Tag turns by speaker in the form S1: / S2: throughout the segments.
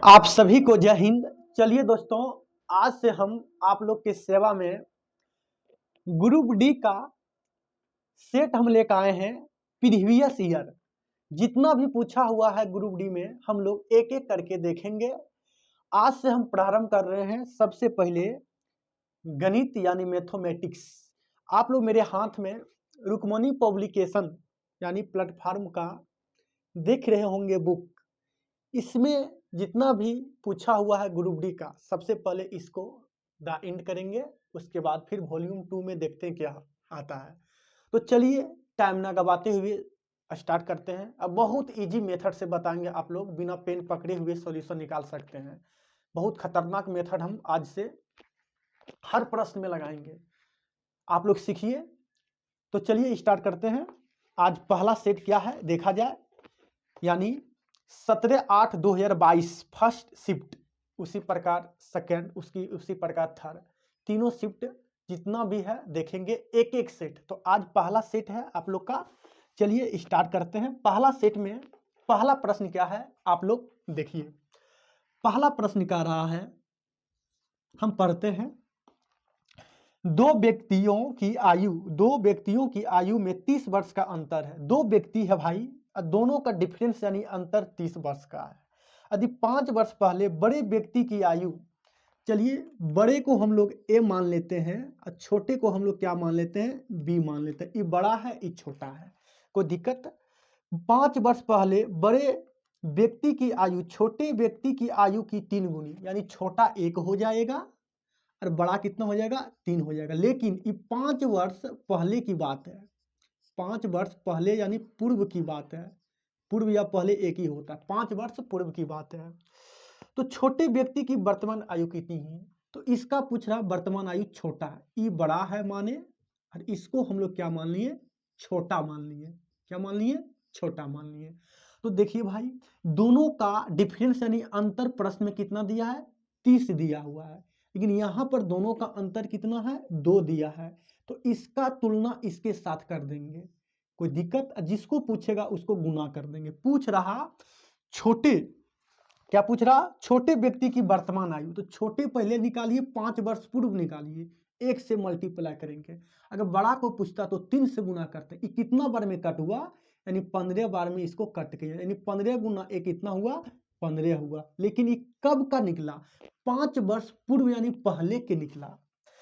S1: आप सभी को जय हिंद। चलिए दोस्तों, आज से हम आप लोग के सेवा में ग्रुप डी का सेट हम लेकर आए हैं। प्रीवियस ईयर जितना भी पूछा हुआ है ग्रुप डी में हम लोग एक एक करके देखेंगे। आज से हम प्रारंभ कर रहे हैं। सबसे पहले गणित यानी मैथमेटिक्स। आप लोग मेरे हाथ में रुक्मणी पब्लिकेशन यानी प्लेटफार्म का देख रहे होंगे बुक। इसमें जितना भी पूछा हुआ है ग्रुप डी का, सबसे पहले इसको द एंड करेंगे, उसके बाद फिर वॉल्यूम 2 में देखते हैं क्या आता है। तो चलिए टाइम ना गवाते हुए स्टार्ट करते हैं। अब बहुत इजी मेथड से बताएंगे, आप लोग बिना पेन पकड़े हुए सॉल्यूशन निकाल सकते हैं। बहुत खतरनाक मेथड हम आज से हर प्रश्न में लगाएंगे, आप लोग सीखिए। तो चलिए स्टार्ट करते हैं। आज पहला सेट क्या है देखा जाए, यानी 17/8/2022 फर्स्ट शिफ्ट, उसी प्रकार सेकेंड, उसी प्रकार थर्ड, तीनों शिफ्ट जितना भी है देखेंगे एक एक सेट। तो आज पहला सेट है आप लोग का। चलिए स्टार्ट करते हैं। पहला सेट में पहला प्रश्न क्या है आप लोग देखिए। पहला प्रश्न क्या रहा है, हम पढ़ते हैं। दो व्यक्तियों की आयु में 30 वर्ष का अंतर है। दो व्यक्ति है भाई, दोनों का डिफरेंस यानी अंतर 30 वर्ष का है। यदि 5 वर्ष पहले बड़े व्यक्ति की आयु, चलिए बड़े को हम लोग ए मान लेते हैं और छोटे को हम लोग क्या मान लेते हैं, बी मान लेते हैं। ये बड़ा है ये छोटा है, कोई दिक्कत। 5 वर्ष पहले बड़े व्यक्ति की आयु छोटे व्यक्ति की आयु की 3 गुनी, यानी छोटा 1 हो जाएगा और बड़ा कितना हो जाएगा, 3 हो जाएगा। लेकिन ये 5 वर्ष पहले की बात है। 5 वर्ष पहले यानी पूर्व की बात है। पूर्व या पहले एक ही होता है, 5 वर्ष पूर्व की बात है। तो छोटे व्यक्ति की वर्तमान आयु कितनी है, तो इसका पूछ रहा वर्तमान आयु छोटा है, ये बड़ा है माने, और इसको हम लोग क्या मान लिए, छोटा मान लिए। क्या मान लिए, छोटा मान लिए। तो देखिए भाई, दोनों का डिफरेंस यानी अंतर प्रश्न में कितना दिया है, 30 दिया हुआ है। लेकिन यहाँ पर दोनों का अंतर कितना है, 2 दिया है। तो इसका तुलना इसके साथ कर देंगे, कोई दिक्कत। जिसको पूछेगा उसको गुना कर देंगे। पूछ रहा छोटे, क्या पूछ रहा, छोटे व्यक्ति की वर्तमान आयु। तो छोटे पहले निकालिए, 5 वर्ष पूर्व निकालिए, 1 से मल्टीप्लाई करेंगे। अगर बड़ा को पूछता तो 3 से गुना करते। ये कितना बार में कट हुआ, यानी 15 बार में इसको कट किया, यानी 15 गुना 1 कितना हुआ, 15 हुआ। लेकिन ये कब का निकला, 5 वर्ष पूर्व यानी पहले के निकला।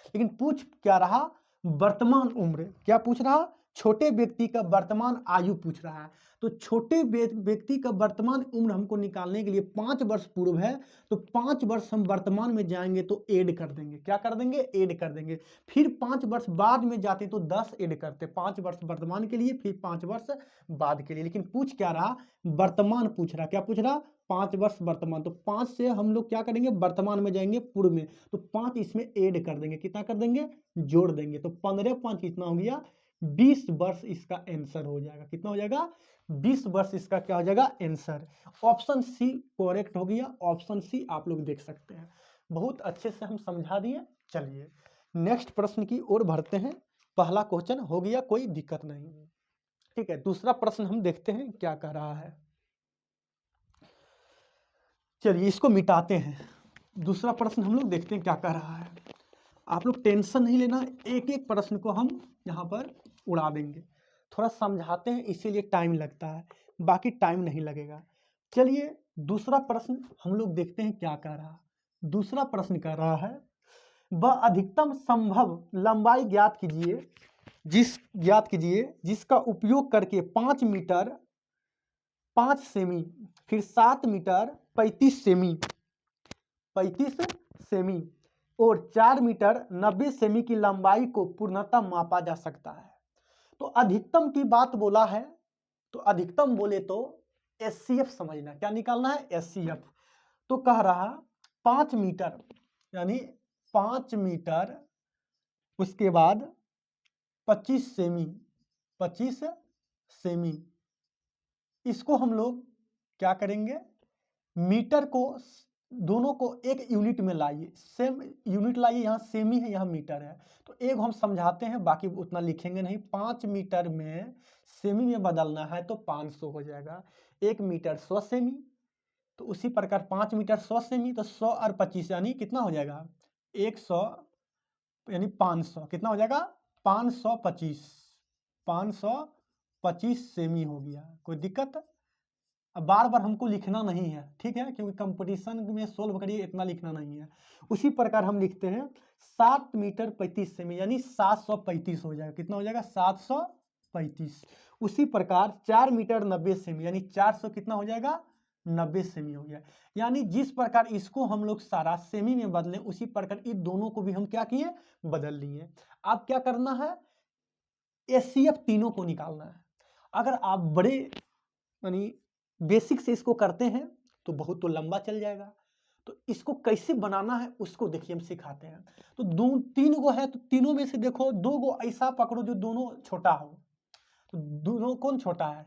S1: लेकिन पूछ क्या रहा, वर्तमान उम्र। क्या पूछ रहा, छोटे व्यक्ति का वर्तमान आयु पूछ रहा है। तो छोटे व्यक्ति का वर्तमान उम्र हमको निकालने के लिए 5 वर्ष पूर्व है, तो 5 वर्ष हम वर्तमान में जाएंगे तो ऐड कर देंगे। क्या कर देंगे, ऐड कर देंगे। फिर 5 वर्ष बाद में जाते तो 10 ऐड करते, 5 वर्ष वर्तमान के लिए, फिर 5 वर्ष बाद के लिए। लेकिन पूछ क्या रहा, वर्तमान पूछ रहा। क्या पूछ रहा, 5 वर्ष वर्तमान। तो 5 से हम लोग क्या करेंगे, वर्तमान में जाएंगे पूर्व में, तो 5 इसमें ऐड कर देंगे। कितना कर देंगे, जोड़ देंगे। तो 15 5 कितना हो गया, 20 वर्ष इसका आंसर हो जाएगा। कितना हो जाएगा, 20 वर्ष इसका क्या हो जाएगा आंसर। ऑप्शन सी करेक्ट हो गया। ऑप्शन सी आप लोग देख सकते हैं, बहुत अच्छे से हम समझा दिए। चलिए नेक्स्ट प्रश्न की ओर बढ़ते हैं। पहला क्वेश्चन हो गया, कोई दिक्कत नहीं, ठीक है। दूसरा प्रश्न हम देखते हैं क्या कह रहा है। चलिए इसको मिटाते हैं। दूसरा प्रश्न हम लोग देखते हैं क्या कह रहा है। आप लोग टेंशन नहीं लेना, एक एक प्रश्न को हम यहाँ पर उड़ा देंगे। थोड़ा समझाते हैं इसीलिए टाइम लगता है, बाकी टाइम नहीं लगेगा। चलिए दूसरा प्रश्न हम लोग देखते हैं क्या कह रहा है। दूसरा प्रश्न कह रहा है, वह अधिकतम संभव लंबाई ज्ञात कीजिए जिसका उपयोग करके 5 मीटर 5 सेमी, फिर 7 मीटर 35 सेमी और 4 मीटर 90 सेमी की लंबाई को पूर्णतः मापा जा सकता है। तो अधिकतम की बात बोला है, तो अधिकतम बोले तो एचसीएफ समझना। क्या निकालना है, एचसीएफ। तो कह रहा 5 मीटर यानी 5 मीटर, उसके बाद 25 सेमी। इसको हम लोग क्या करेंगे, मीटर को दोनों को एक यूनिट में लाइए, सेम यूनिट लाइए। यहाँ सेमी है, यहाँ मीटर है। तो एक हम समझाते हैं, बाकी उतना लिखेंगे नहीं। 5 मीटर में सेमी में बदलना है तो 500 हो जाएगा। 1 मीटर 100 सेमी, तो उसी प्रकार 5 मीटर 100 सेमी, तो 100 और 25 यानी कितना हो जाएगा 100 यानी 500, कितना हो जाएगा 525, 525 सेमी हो गया। कोई दिक्कत? अब बार बार हमको लिखना नहीं है, ठीक है, क्योंकि कंपटीशन में सोल्व करिए इतना लिखना नहीं है। उसी प्रकार हम लिखते हैं 7 मीटर 35 सेमी यानी 735 हो जाएगा, कितना हो जाएगा 735। उसी प्रकार 4 मीटर 90 सेमी यानी 400 कितना हो जाएगा 90 सेमी हो गया। यानी जिस प्रकार इसको हम लोग सारा सेमी में बदलें उसी प्रकार इन दोनों को भी हम क्या किए बदल लिए। अब क्या करना है एचसीएफ तीनों को निकालना है। अगर आप बड़े यानी बेसिक से इसको करते हैं तो बहुत तो लंबा चल जाएगा, तो इसको कैसे बनाना है उसको देखिए हम सिखाते हैं। तो दो तीन गो है तो तीनों में से देखो 2 गो ऐसा पकड़ो जो दोनों छोटा हो, तो दोनों कौन छोटा है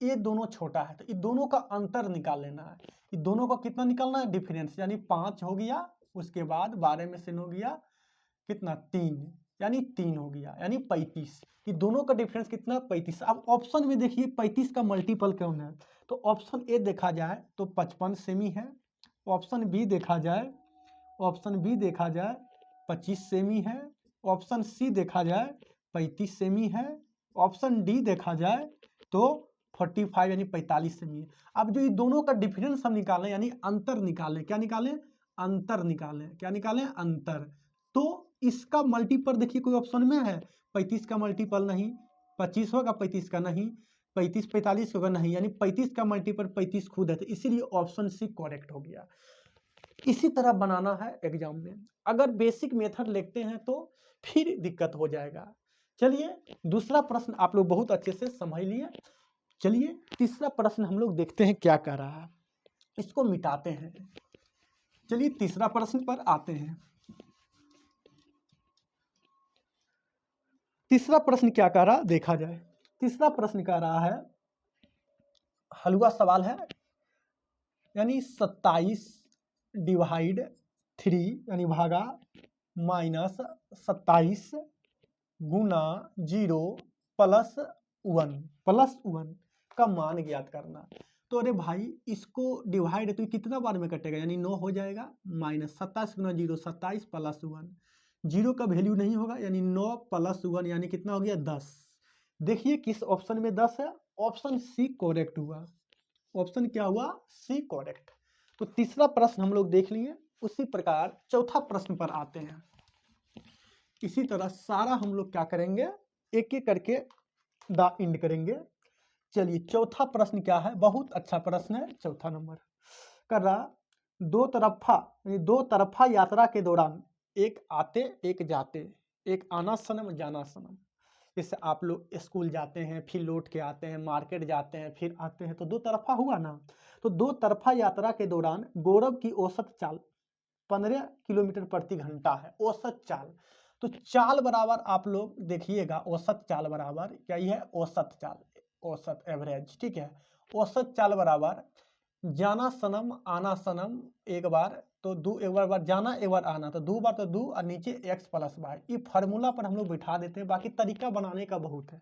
S1: ये दोनों छोटा है, तो इन दोनों का अंतर निकाल लेना है। इन दोनों का कितना निकालना है डिफरेंस, यानी 5 हो गया, उसके बाद 12 में से हो गया कितना 3 यानी 3 हो गया यानी 35। ये दोनों का डिफरेंस कितना 35। अब ऑप्शन में देखिए 35 का मल्टीपल कौन है, तो ऑप्शन ए देखा जाए तो 55 सेमी है, ऑप्शन बी देखा जाए 25 सेमी है, ऑप्शन सी देखा जाए 35 सेमी है, ऑप्शन डी देखा जाए तो 45 यानी 45 सेमी है। अब जो ये दोनों का डिफरेंस हम निकालें यानी अंतर निकालें, क्या निकालें अंतर निकालें, क्या निकालें अंतर। तो इसका मल्टीपल देखिए कोई ऑप्शन में है 35 का मल्टीपल नहीं, 25 होगा 35 का नहीं, 35 45 होगा नहीं, यानी 35 का मल्टीपल 35 खुद है, तो इसीलिए ऑप्शन सी करेक्ट हो गया। इसी तरह बनाना है एग्जाम में। अगर बेसिक मेथड लिखते हैं तो फिर दिक्कत हो जाएगा। चलिए दूसरा प्रश्न आप लोग बहुत अच्छे से समझ लिए। चलिए तीसरा प्रश्न हम लोग देखते हैं क्या कह रहा है, इसको मिटाते हैं। चलिए तीसरा प्रश्न पर आते हैं। तीसरा प्रश्न क्या कह रहा देखा जाए। तीसरा प्रश्न कह रहा है हलवा सवाल है, यानी 27 डिवाइड 3 यानी भागा माइनस 27 गुना 0 प्लस 1 का मान ज्ञात करना। तो अरे भाई इसको डिवाइड तो कितना बार में कटेगा, यानी 9 हो जाएगा, माइनस 27 गुना 0 27 प्लस 1, 0 का वैल्यू नहीं होगा यानी 9 प्लस 1 यानी कितना हो गया 10। देखिए किस ऑप्शन में 10 है, ऑप्शन सी करेक्ट हुआ। ऑप्शन क्या हुआ सी करेक्ट। तो तीसरा प्रश्न हम लोग देख लिए। उसी प्रकार चौथा प्रश्न पर आते हैं। इसी तरह सारा हम लोग क्या करेंगे एक एक करके द एंड करेंगे। चलिए चौथा प्रश्न क्या है, बहुत अच्छा प्रश्न है। चौथा नंबर कर रहा दो तरफा यात्रा के दौरान एक आते एक जाते, एक आना सनम जाना सनम। जैसे आप लोग स्कूल जाते हैं फिर लौट के आते हैं, मार्केट जाते हैं फिर आते हैं, तो 2 तरफा हुआ ना। तो 2 तरफा यात्रा के दौरान गौरव की औसत चाल 15 किलोमीटर प्रति घंटा है, औसत चाल। तो चाल बराबर आप लोग देखिएगा, औसत चाल बराबर क्या है औसत चाल, औसत एवरेज, ठीक है। औसत चाल बराबर जाना सनम आना सनम एक बार, तो एक बार जाना एक बार आना, तो 2 बार तो 2 और नीचे x प्लस वाई। ये फार्मूला पर हम लोग बैठा देते हैं, बाकी तरीका बनाने का बहुत है,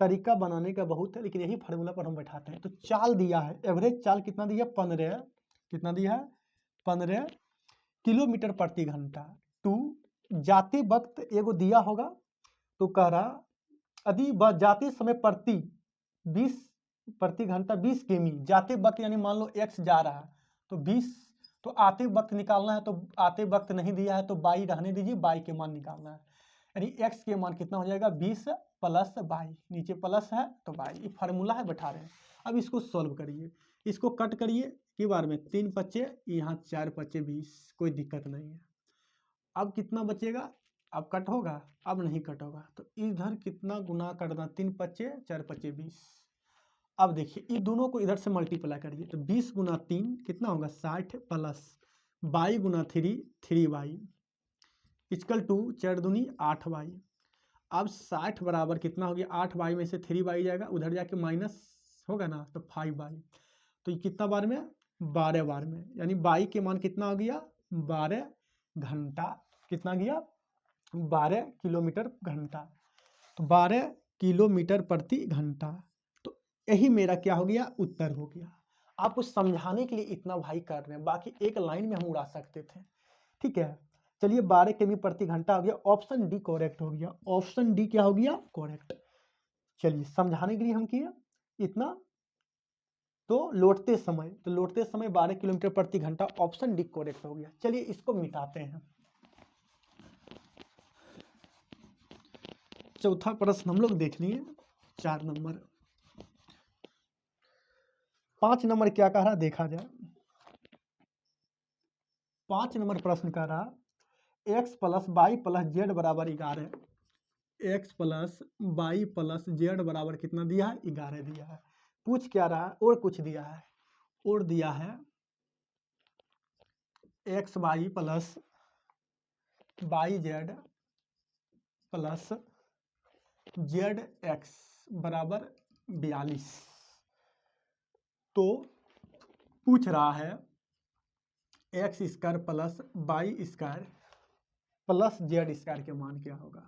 S1: तरीका बनाने का बहुत है, लेकिन यही फार्मूला पर हम बैठाते हैं। तो चाल दिया है, एवरेज चाल कितना दिया 15, कितना दिया है 15 किलोमीटर प्रति घंटा। टू जाते वक्त एगो दिया होगा, तो कह रहा यदि जाते समय प्रति 20 प्रति घंटा 20 किमी जाते वक्त, यानी मान लो x जा रहा है तो 20, तो आते वक्त निकालना है, तो आते वक्त नहीं दिया है तो बाई रहने दीजिए, बाई के मान निकालना है, यानी x के मान कितना हो जाएगा 20 प्लस बाई, नीचे प्लस है तो बाई। ये फार्मूला है बैठा रहे हैं। अब इसको सॉल्व करिए, इसको कट करिए कि बार में 3 पच्चे यहाँ 4 पच्चे 20, कोई दिक्कत नहीं है। अब कितना बचेगा, अब कट होगा, अब नहीं कट होगा, तो इधर कितना गुना करना 3 पच्चे 4 पच्चे 20। अब देखिए ये दोनों को इधर से मल्टीप्लाई करिए, तो 20 गुना 3 कितना होगा 60 प्लस बाई गुना 3 बाई इक्वल टू 4 दूनी 8 बाई। अब 60 बराबर कितना हो गया 8 बाई में से 3 बाई जाएगा, उधर जाके माइनस होगा ना, तो 5 बाई। तो ये कितना बार में 12 बार में, यानी बाई के मान कितना हो गया 12 घंटा, कितना गया 12 किलोमीटर घंटा, तो 12 किलोमीटर प्रति घंटा। तो यही मेरा क्या हो गया उत्तर हो गया। आपको समझाने के लिए इतना भाई कर रहे हैं, बाकी एक लाइन में हम उड़ा सकते थे। ठीक है, चलिए 12 किमी प्रति घंटा हो गया, ऑप्शन डी करेक्ट हो गया। ऑप्शन डी क्या हो गया? करेक्ट। चलिए समझाने के लिए हम किए इतना। तो लौटते समय 12 किलोमीटर प्रति घंटा, ऑप्शन डी करेक्ट हो गया। चलिए इसको मिटाते हैं। चौथा प्रश्न हम लोग देख लिए, 4 नंबर। 5 नंबर क्या कह रहा देखा जाए। 5 नंबर प्रश्न कह रहा x plus y plus z बराबर 11। X plus y plus z बराबर कितना दिया है? 11 दिया है। पूछ क्या रहा है? और कुछ दिया है, और दिया है x y plus y z plus z x बराबर 42। तो पूछ रहा है x square plus Y square plus z square के मान क्या होगा,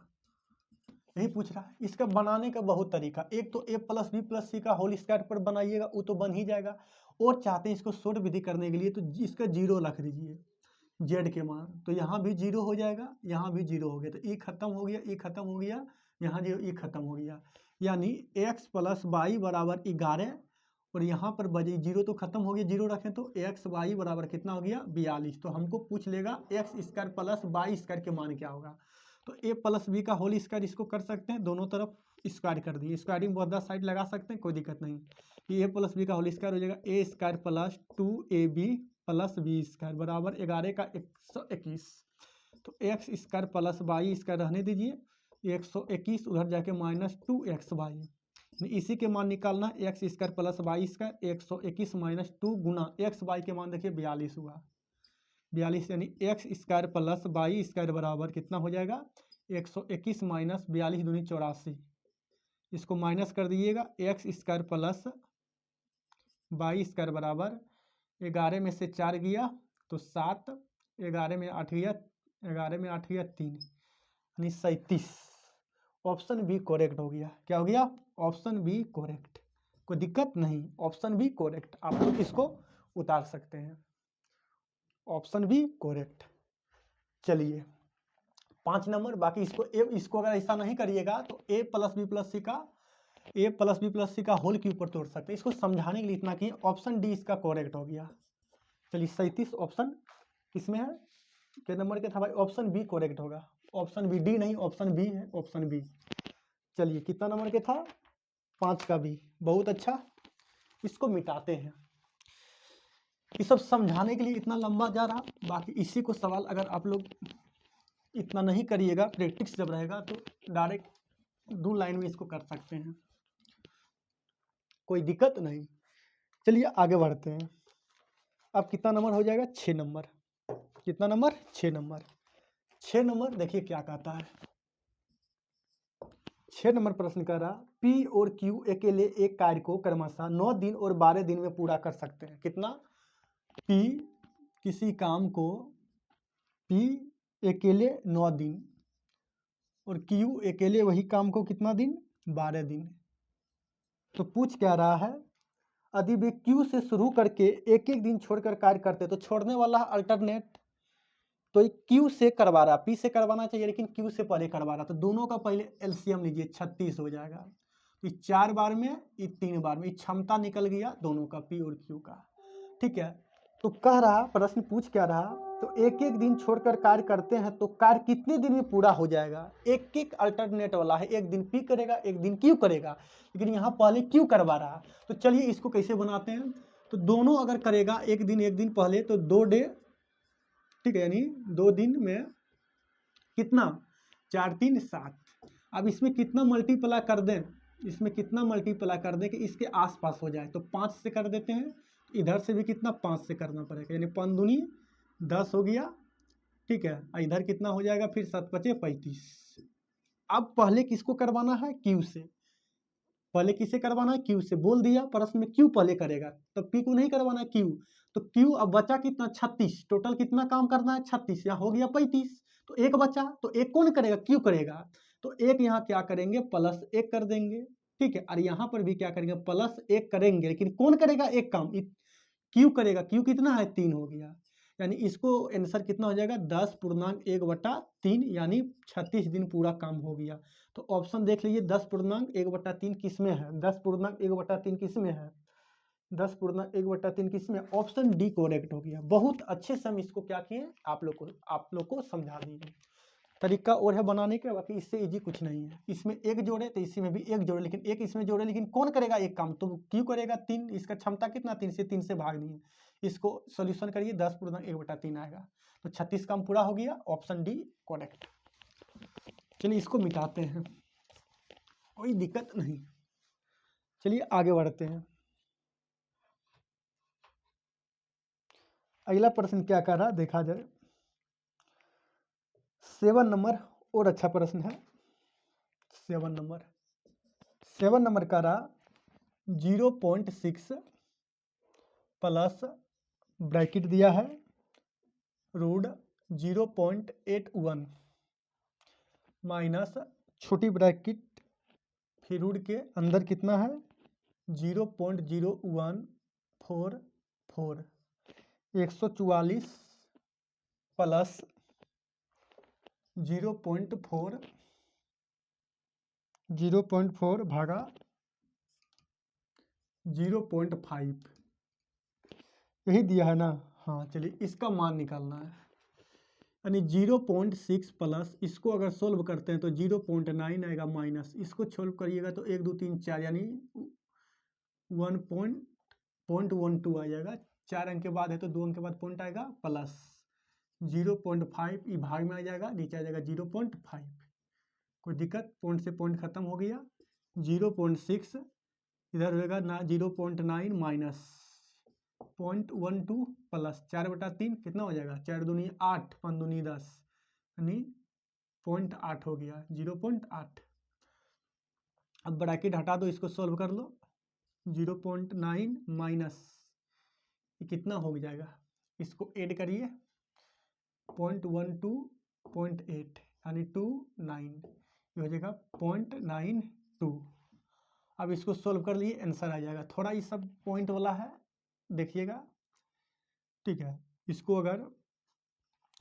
S1: यही पूछ रहा है। इसका बनाने का बहुत तरीका, एक तो ए प्लस बी प्लस सी का होल स्क्वायर पर बनाइएगा, वो तो बन ही जाएगा। और चाहते हैं इसको शॉर्ट विधि करने के लिए तो इसका 0 रख दीजिए, जेड के मान, तो यहाँ भी 0 हो जाएगा, यहाँ भी 0 हो गया, तो ई खत्म हो गया, ई खत्म हो गया, यहाँ जो ई खत्म हो गया। यानी एक्स प्लस वाई बराबर 11, और यहाँ पर बजे 0 तो खत्म हो गया, 0 रखें तो एक्स वाई बराबर कितना हो गया? 42। तो हमको पूछ लेगा x square plus Y square के मान क्या होगा। तो ए प्लस बी का होल स्क्वायर इसको कर सकते हैं, दोनों तरफ स्क्वायर कर दिए, स्क्वायरिंग बहुत साइड लगा सकते हैं, कोई दिक्कत नहीं। ये ए प्लस बी का होल स्क्वायर हो जाएगा A square plus 2ab plus B square बराबर 11 का 121। तो X square plus Y square रहने दीजिए, 121 उधर जाके माइनस 2xy, इसी के मान निकालना, x square plus Y square 121 minus 2 गुना एक्स वाई के मान देखिए 42 हुआ, 42 यानी x square plus Y square बराबर कितना हो जाएगा? 121 माइनस 42 दूनी 84। इसको माइनस कर दीजिएगा, x square plus Y square बराबर 11 में से 4 गया तो 7, 11 में 8 गया, 11 में 8 गया 3, यानी 37। ऑप्शन बी करेक्ट हो गया। क्या हो गया? ऑप्शन बी करेक्ट, कोई दिक्कत नहीं, ऑप्शन बी करेक्ट। आप लोग इसको उतार सकते हैं, ऑप्शन बी करेक्ट। चलिए 5 नंबर, बाकी इसको अगर ऐसा नहीं करिएगा तो ए प्लस बी प्लस सी का होल के ऊपर तोड़ सकते हैं। इसको समझाने के लिए इतना कि ऑप्शन डी इसका करेक्ट हो गया। चलिए 37 ऑप्शन किसमें है, कितने नंबर के था भाई? ऑप्शन बी करेक्ट होगा। ऑप्शन बी, डी नहीं, ऑप्शन बी है, ऑप्शन बी। चलिए कितना नंबर के था? 5 का बी। बहुत अच्छा, इसको मिटाते हैं। ये सब समझाने के लिए इतना लंबा जा रहा, बाकी इसी को सवाल अगर आप लोग इतना नहीं करिएगा, प्रैक्टिस जब रहेगा तो डायरेक्ट 2 लाइन में इसको कर सकते हैं, कोई दिक्कत नहीं। चलिए आगे बढ़ते हैं। अब कितना नंबर हो जाएगा? 6 नंबर। कितना नंबर? 6 नंबर। 6 नंबर देखिए क्या कहता है। 6 नंबर प्रश्न कर रहा, पी और क्यू अकेले एक कार्य को क्रमशः 9 दिन और 12 दिन में पूरा कर सकते हैं। कितना? पी किसी काम को, पी अकेले 9 दिन और क्यू अकेले वही काम को कितना दिन? 12 दिन। तो पूछ क्या रहा है, यदि वे क्यू से शुरू करके एक एक दिन छोड़कर कार्य करते तो छोड़ने वाला अल्टरनेट, तो क्यू से करवा रहा, पी से करवाना चाहिए लेकिन क्यू से पहले करवा रहा, तो दोनों का पहले एलसीएम लीजिए, 36 हो जाएगा। ये 4 बार में, ये 3 बार में, क्षमता निकल गया दोनों का, पी और क्यू का। ठीक है, तो कह रहा, प्रश्न पूछ क्या रहा, तो एक एक दिन छोड़कर कार्य करते हैं तो कार्य कितने दिन में पूरा हो जाएगा? एक एक अल्टरनेट वाला है, एक दिन पी करेगा, एक दिन क्यू करेगा, लेकिन यहाँ पहले क्यू करवा रहा। तो चलिए इसको कैसे बनाते हैं, तो दोनों अगर करेगा एक दिन पहले तो 2 डे, ठीक है, यानी 2 दिन में कितना? 4 3 7। अब इसमें कितना मल्टीप्लाई कर दें, इसमें कितना मल्टीप्लाई कर दें कि इसके आसपास हो जाए, तो 5 से कर देते हैं, इधर से भी कितना? 5 से करना पड़ेगा, यानी 5 दूनी 10 हो गया। ठीक है, इधर कितना हो जाएगा फिर? 7 5 35। अब पहले किसको करवाना है? क्यू से। पहले किसे करवाना है? क्यू से। बोल दिया प्रश्न में क्यू पहले करेगा, तो पी को नहीं करवाना है, क्यू। तो क्यू अब बचा कितना? 36। टोटल कितना काम करना है? 36। यहाँ हो गया 35, तो एक बचा, तो एक कौन करेगा? क्यू करेगा। तो एक यहाँ क्या करेंगे? प्लस 1 कर देंगे। ठीक है, और यहाँ पर भी क्या करेंगे? प्लस 1 करेंगे, लेकिन कौन करेगा एक काम? क्यू करेगा, क्यू कितना है 3 हो गया, यानी इसको आंसर कितना हो जाएगा 10.1/3 यानी 36 दिन पूरा काम हो गया। तो ऑप्शन देख लीजिए 10.1/3 किस में है, 10.1/3 किस में है, 10.1/3 किस में, ऑप्शन डी करेक्ट हो गया। बहुत अच्छे से हम इसको क्या किए आप लोग को समझा दिए। तरीका और है बनाने का, बाकी इससे इजी कुछ नहीं है। इसमें एक जोड़े तो इसी में भी एक जोड़े, लेकिन एक इसमें जोड़े, लेकिन कौन करेगा एक काम, तो क्यों करेगा 3, इसका क्षमता कितना 3 से भागनी है। इसको सोल्यूशन करिए 10.1/3 आएगा, तो 36 काम पूरा हो गया, ऑप्शन डी करेक्ट। चलिए इसको मिटाते हैं, कोई दिक्कत नहीं। चलिए आगे बढ़ते हैं। अगला प्रश्न क्या कर रहा देखा जाए। 7 नंबर और अच्छा प्रश्न है। 7 नंबर का रहा 0.6 प्लस ब्रैकेट दिया है रूट 0.81 माइनस छोटी ब्रैकेट फिर रूट के अंदर कितना है 0.0144 144 प्लस 0.4 भागा 0.5 यही दिया है ना। हाँ चलिए इसका मान निकालना है, यानी 0.6 प्लस इसको अगर सोल्व करते हैं तो 0.9 आएगा माइनस, इसको सोल्व करिएगा तो 1 2 3 4 यानी 1.12 आ जाएगा। 4 अंक के बाद है तो 2 अंक के बाद पॉइंट आएगा प्लस 0.5 ये भाग में आ जाएगा, नीचे आ जाएगा 0.5। कोई दिक्कत, पॉइंट से पॉइंट खत्म हो गया। 0.6 इधर होगा ना 0.9 माइनस 0.12 प्लस 4/3 कितना हो जाएगा 4 दूनी 8 5 दूनी 10 यानी 0.8 हो गया 0.8। अब ब्रैकेट हटा दो, इसको सॉल्व कर लो। 0.9 माइनस ये कितना हो जाएगा, इसको ऐड करिए 0.12 0.8 यानी 29 ये हो जाएगा 0.92। अब इसको सोल्व कर लिए आंसर आ जाएगा। थोड़ा ये सब पॉइंट वाला है देखिएगा, ठीक है। इसको अगर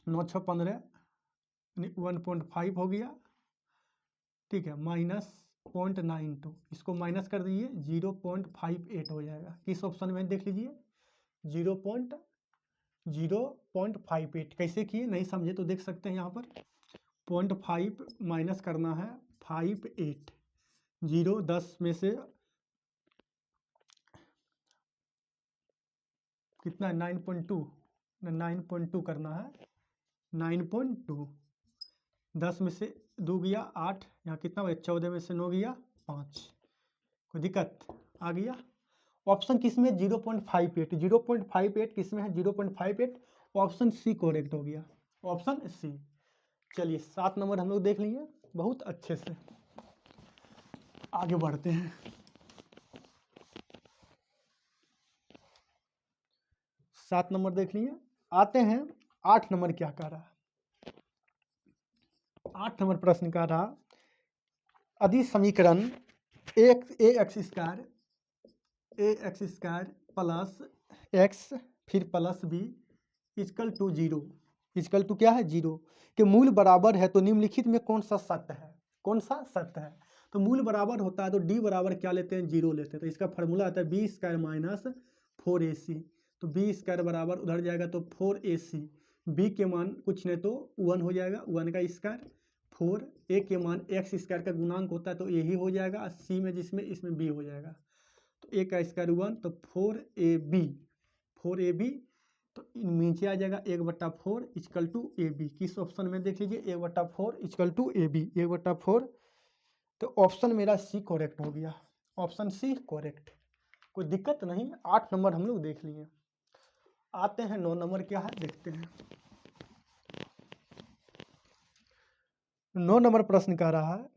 S1: 9 6 15 यानी 1.5 हो गया, ठीक है, माइनस 0.92 इसको माइनस कर दीजिए 0.58 हो जाएगा। किस ऑप्शन में देख लीजिए 0.58 कैसे किए नहीं समझे तो देख सकते हैं यहाँ पर 0.5 माइनस करना है 58 0 10 में से कितना 9.2 9.2 करना है 9.2 10 में से 2 गया 8 यहाँ कितना हुआ 14 में से 9 गया 5। कोई दिक्कत आ गया। ऑप्शन किस में 0.58 0.58 किस में है 0.58 ऑप्शन सी करेक्ट हो गया, ऑप्शन सी। चलिए 7 नंबर हम लोग देख लिए बहुत अच्छे से, आगे बढ़ते हैं। 7 नंबर देख लिए, आते हैं 8 नंबर क्या कह रहा है। 8 नंबर प्रश्न का रहा यदि समीकरण a x square plus x फिर plus b equal to 0 equal to क्या है 0 के मूल बराबर है तो निम्नलिखित में कौन सा सत्य है, कौन सा सत्य है। तो मूल बराबर होता है तो डी बराबर क्या लेते हैं 0 लेते हैं, तो इसका फॉर्मूला आता है बी स्क्वायर माइनस 4ac। तो बी स्क्वायर बराबर उधर जाएगा तो 4ac, बी के मान कुछ नहीं तो 1 हो जाएगा 1 का स्क्वायर 4 ए के मान एक्स स्क्वायर का गुणांक होता है तो यही हो जाएगा, सी में जिसमें इसमें बी हो जाएगा तो ए का स्क्वायर 1 तो 4ab तो नीचे आ जाएगा 1/4 इक्वल टू ए बी। किस ऑप्शन में देख लीजिए 1/4 इक्वल टू ए बी 1/4, तो ऑप्शन मेरा सी करेक्ट हो गया, ऑप्शन सी करेक्ट। कोई दिक्कत नहीं। 8 नंबर हम लोग देख लिए, आते हैं 9 नंबर क्या है देखते हैं। 9 नंबर प्रश्न कह रहा है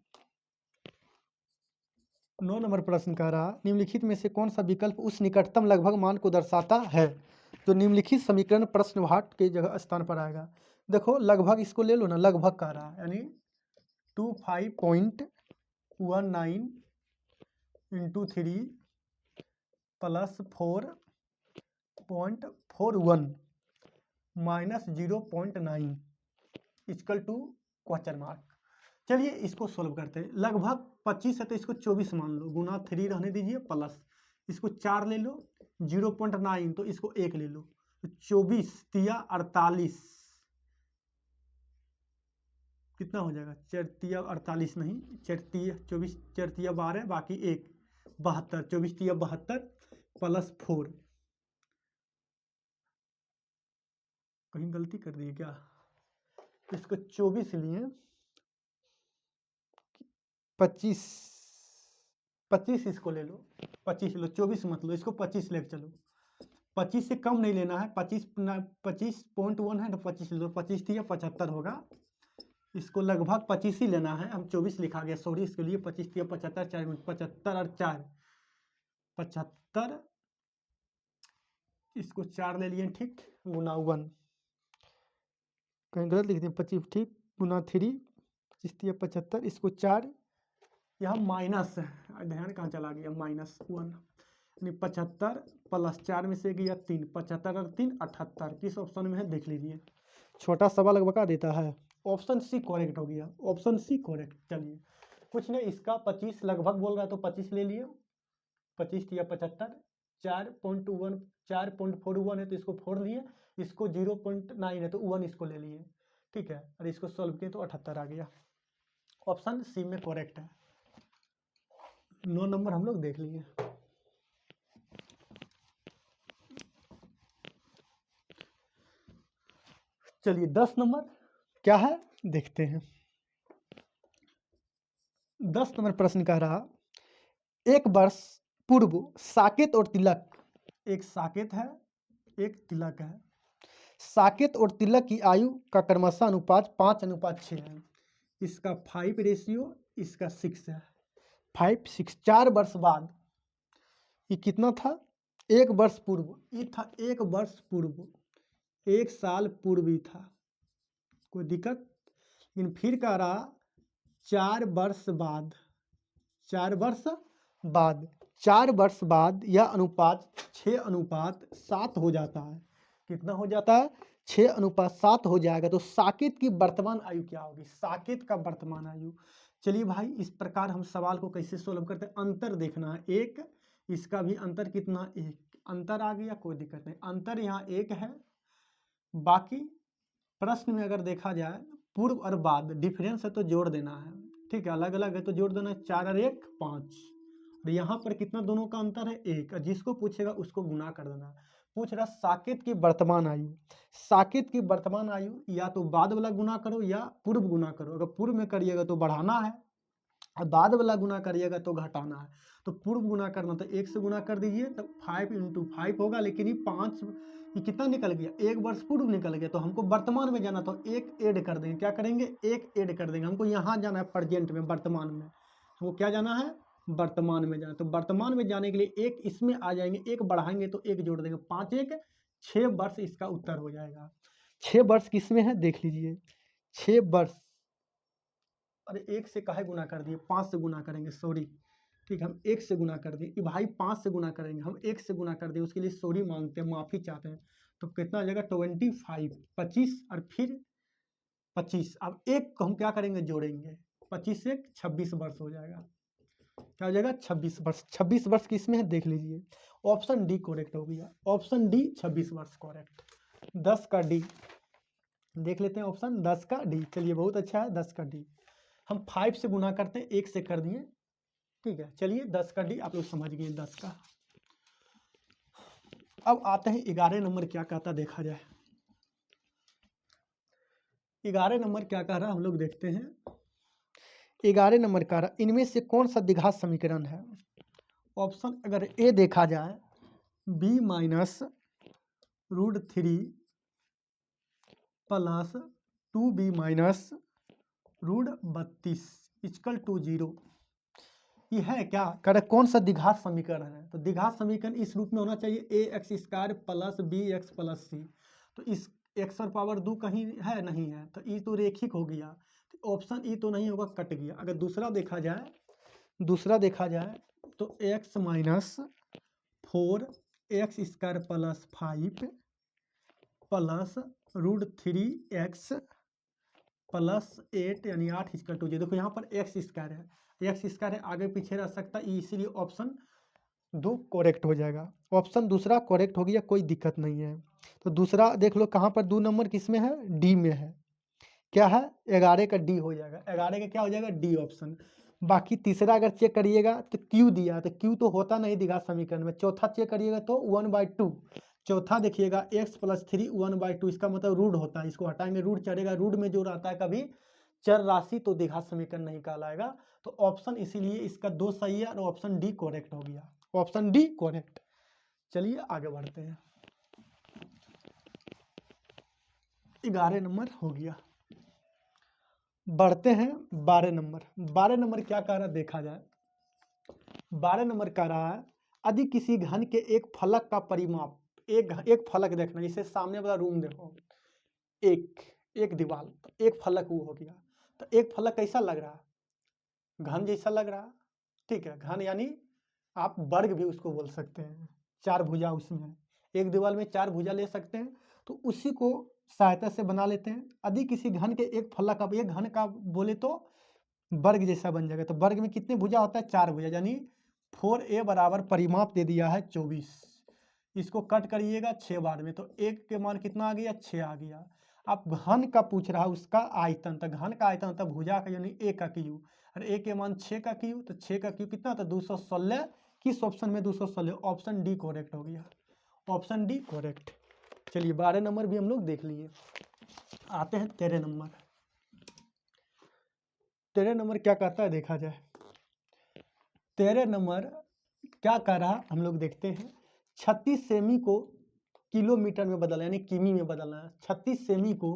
S1: 9 नंबर प्रश्न कह रहा निम्नलिखित में से कौन सा विकल्प उस निकटतम लगभग मान को दर्शाता है। तो निम्नलिखित समीकरण प्रश्नवाट के जगह स्थान पर आएगा। देखो लगभग इसको ले लो ना, लगभग कह रहा है यानी 25.19 × 3 + 4 0.41 minus 0.9 equal to question mark. चलिए इसको सोल्व करते हैं। लगभग 25 है तो इसको 24 मान लो, गुना 3 रहने दीजिए, प्लस इसको 4 ले लो, 0.9 तो इसको 1 ले लो, 24 तिया 48 कितना हो जाएगा, 4 तिया 48 नहीं, 4 तिया 24, 4 तिया 12, बाकी 1 72, 24 तिया 72 प्लस 4, कहीं गलती कर दी है क्या, इसको 24 लिए 25 इसको ले लो, 25 लो, 24 मत लो, इसको 25 लेके चलो, 25 से कम नहीं लेना है, 25.1 है तो 25 ले लो, 25 थी या 75 होगा, इसको लगभग 25 ही लेना है, हम 24 लिखा गया, सॉरी इसके लिए, 25 थी या 75, 75 और 4 75, इसको 4 ले लिए, ठीक, गुना 1, कहीं गलत लिख दिए, 25 ठीक, गुना 3, 25 थी या 75, इसको 4, यहाँ माइनस है, ध्यान कहाँ चला गया, -1 यानी 75 प्लस 4 में से गया 3, 75 और 3 78, किस ऑप्शन में है देख लीजिए, छोटा सवाल बता देता है, ऑप्शन सी करेक्ट हो गया, ऑप्शन सी करेक्ट। चलिए कुछ नहीं, इसका 25 लगभग बोल रहा है तो 25 ले लिए, 25 या 75, 4.41 है तो इसको 4 लिए, इसको 0.9 है तो 1 इसको ले लिए, ठीक है, और इसको सॉल्व किए तो 78 आ गया, ऑप्शन सी में करेक्ट है। 9 नंबर हम लोग देख लिए। चलिए 10 नंबर क्या है देखते हैं। 10 नंबर प्रश्न कह रहा, एक वर्ष पूर्व साकेत और तिलक, एक साकेत है एक तिलक है, साकेत और तिलक की आयु का क्रमशः अनुपात 5:6 है, इसका 5 रेशियो, इसका 6 है, 5 6, 4 वर्ष बाद ये कितना था, 1 वर्ष पूर्व, ये था 1 वर्ष पूर्व, 1 साल पूर्व ही था, कोई दिक्कत, लेकिन फिर कह रहा 4 वर्ष बाद, 4 वर्ष बाद, 4 वर्ष बाद यह अनुपात 6:7 हो जाता है, कितना हो जाता है, 6:7 हो जाएगा, तो साकेत की वर्तमान आयु क्या होगी, साकेत का वर्तमान आयु। चलिए भाई इस प्रकार हम सवाल को कैसे सोल्व करते हैं, अंतर देखना है, एक इसका भी अंतर कितना, एक अंतर आ गया, कोई दिक्कत नहीं, अंतर यहाँ 1 है, बाकी प्रश्न में अगर देखा जाए पूर्व और बाद डिफरेंस है तो जोड़ देना है, ठीक है, अलग अलग है तो जोड़ देना है, 4 और 1 5, और यहाँ पर कितना दोनों का अंतर है 1, जिसको पूछेगा उसको गुना कर देना है। पूछ रहा साकेत की वर्तमान आयु, साकेत की वर्तमान आयु या तो बाद वाला गुना करो या पूर्व गुना करो, अगर पूर्व में करिएगा तो बढ़ाना है और बाद वाला गुना करिएगा तो घटाना है, तो पूर्व गुना करना तो 1 से गुना कर दीजिए तो 5 × 5 होगा, लेकिन ये 5 ये कितना निकल गया, 1 वर्ष पूर्व निकल गया, तो हमको वर्तमान में जाना तो 1 ऐड कर देंगे, क्या करेंगे 1 ऐड कर देंगे, हमको यहाँ जाना है प्रेजेंट में, वर्तमान में, हमको क्या जाना है वर्तमान में जाना, तो वर्तमान में जाने के लिए 1 इसमें आ जाएंगे, 1 बढ़ाएंगे तो 1 जोड़ देंगे, 5 1 6 वर्ष इसका उत्तर हो जाएगा। 6 वर्ष किसमें है देख लीजिए, 6 वर्ष, अरे 1 से काहे गुना कर दिए, 5 से गुना करेंगे, सॉरी, ठीक, हम 1 से गुना कर दिए, भाई 5 से गुना करेंगे, हम 1 से गुना कर दिए, उसके लिए सॉरी मांगते हैं, माफ़ी चाहते हैं, तो कितना आ जाएगा 25, 25 और फिर 25, अब 1 को हम क्या करेंगे जोड़ेंगे, 25 से 26 वर्ष हो जाएगा, क्या हो जाएगा 26 वर्ष, 26 वर्ष किसमें है देख लीजिए, ऑप्शन डी करेक्ट हो गया, ऑप्शन डी 26 वर्ष करेक्ट, 10 का डी देख लेते हैं, ऑप्शन 10 का डी, चलिए बहुत अच्छा है, 10 का डी, हम 5 से गुना करते हैं, 1 से कर दिए, ठीक है, चलिए 10 का डी आप लोग समझ गए 10 का। अब आते हैं 11 नंबर क्या कहता देखा जाए, 11 नंबर क्या कह रहा हम लोग देखते हैं, 11 नंबर कह रहा इनमें से कौन सा द्विघात समीकरण है, ऑप्शन अगर ए देखा जाए b - √3 plus 2b - √32 equal to 0, ये है क्या, कह रहे कौन सा द्विघात समीकरण है, तो द्विघात समीकरण इस रूप में होना चाहिए ax² plus bx plus c, तो इस x और पावर 2 कहीं है नहीं है, तो ये तो रेखिक हो गया, तो ऑप्शन ई तो नहीं होगा, कट गया। अगर दूसरा देखा जाए तो x - 4 x square plus 5 plus root 3x plus 8 यानी 8 इक्वल टू 0। देखो यहाँ पर एक्स स्क्वायर है, एक्स स्क्वायर है, आगे पीछे रह सकता है, इसीलिए ऑप्शन 2 करेक्ट हो जाएगा। ऑप्शन दूसरा करेक्ट हो गया, कोई दिक्कत नहीं है। तो दूसरा देख लो कहाँ पर 2 नंबर किस में है, डी में है। क्या है, 11 का डी हो जाएगा, 11 का क्या हो जाएगा, डी ऑप्शन। बाकी तीसरा अगर चेक करिएगा तो क्यू दिया, तो क्यू तो होता नहीं दिखा समीकरण में। चौथा चेक करिएगा तो 1/2, चौथा देखिएगा x + 3 1/2, इसका मतलब रूट होता है, इसको हटाएंगे रूट चढ़ेगा, रूट में जो रहता है कभी चर राशि तो द्विघात समीकरण नहीं कहलाएगा। तो ऑप्शन इसीलिए इसका 2 सही है और ऑप्शन डी करेक्ट हो गया, ऑप्शन डी करेक्ट। चलिए आगे बढ़ते हैं, 11 नंबर हो गया। बढ़ते हैं 12 नंबर। 12 नंबर क्या कह रहा है देखा जाए। 12 नंबर कह रहा है यदि किसी घन के एक फलक का परिमाप, एक फलक देखना, जैसे सामने वाला रूम देखो, एक दीवार, एक फलक वो हो गया, तो एक फलक कैसा लग रहा है, घन जैसा लग रहा है, ठीक है। घन यानी आप वर्ग भी उसको बोल सकते हैं, 4 भुजा उसमें, एक दीवार में 4 भुजा ले सकते हैं, तो उसी को सहायता से बना लेते हैं। यदि किसी घन के एक फलक का, एक घन का बोले तो वर्ग जैसा बन जाएगा, तो वर्ग में कितने भुजा होता है, 4 भुजा, यानी 4a बराबर परिमाप दे दिया है 24। इसको कट करिएगा 6 बार में, तो एक के मान कितना आ गया, 6 आ गया। अब घन का पूछ रहा है उसका आयतन, तो घन का आयतन होता है भुजा का यानी a का क्यू, और a के मान 6 का क्यू, तो 6 का क्यू कितना होता है 216। किस ऑप्शन में 216, ऑप्शन डी करेक्ट हो गया, ऑप्शन डी करेक्ट। चलिए 12 नंबर भी हम लोग देख लिए। आते हैं 13 नंबर। 13 नंबर क्या कहता है देखा जाए। 13 नंबर क्या कह रहा हम लोग देखते हैं। 36 सेमी को किलोमीटर में बदलना, यानी किमी में बदलना है। 36 सेमी को,